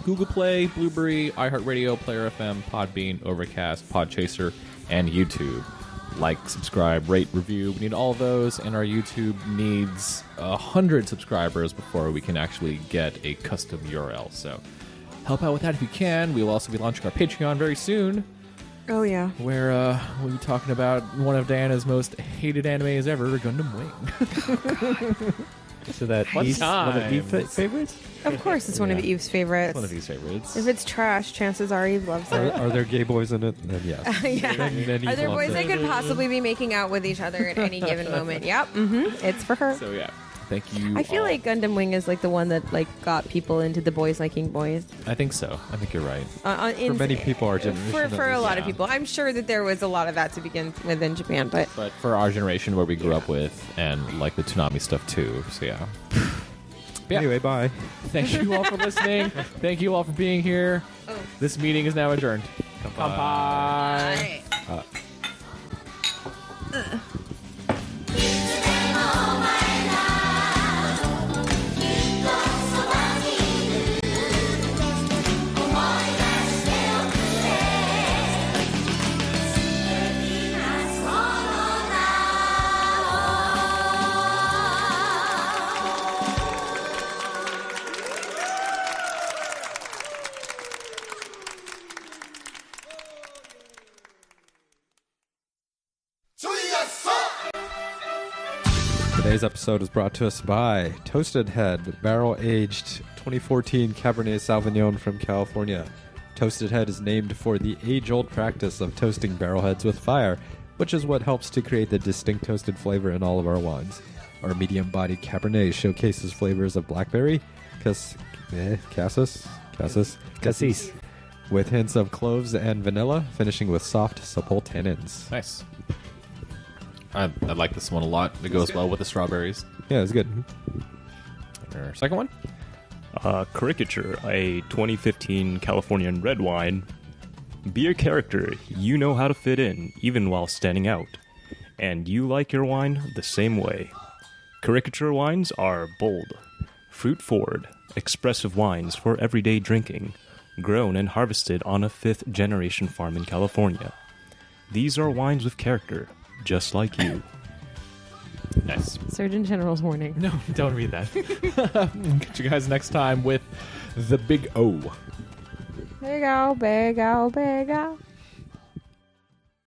Google Play, Blueberry, iHeartRadio, Player FM, Podbean, Overcast, Podchaser, and YouTube. Like, subscribe, rate, review. We need all of those, and our YouTube needs 100 subscribers before we can actually get a custom URL. So help out with that if you can. We will also be launching our Patreon very soon, Oh, yeah. where we'll be talking about one of Diana's most hated animes ever, Gundam Wing. So that What Eve's one of Eve's times? favorites? Of course, it's one of Eve's favorites. One of these favorites. If it's trash, chances are Eve loves it. Are there gay boys in it? Then yes. Yeah. Then Are there Eve loves boys that it. could possibly be making out with each other at any given moment? Yep. It's for her. So yeah, thank you. I feel all. like Gundam Wing is like the one that like got people into the boys liking boys. I think so. I think you're right. For many people, our generation. For a lot of Yeah. people, I'm sure that there was a lot of that to begin with in Japan, but But for our generation, where we grew up with, and like the Toonami stuff too. So yeah. Yeah. Anyway, bye. Thank you all for listening. Thank you all for being here. This meeting is now adjourned. Bye. Today's episode is brought to us by Toasted Head, barrel-aged 2014 Cabernet Sauvignon from California. Toasted Head is named for the age-old practice of toasting barrelheads with fire, which is what helps to create the distinct toasted flavor in all of our wines. Our medium-bodied Cabernet showcases flavors of blackberry, cassis, with hints of cloves and vanilla, finishing with soft, supple tannins. Nice. I like this one a lot. It goes well with the strawberries. Yeah, it's good. Our second one. Caricature, a 2015 Californian red wine. Be a character. You know how to fit in, even while standing out. And you like your wine the same way. Caricature wines are bold, fruit-forward, expressive wines for everyday drinking, grown and harvested on a fifth-generation farm in California. These are wines with character, just like you. Nice. Surgeon General's warning. No, don't read that. Catch you guys next time with the Big O. Big O, big O, big O.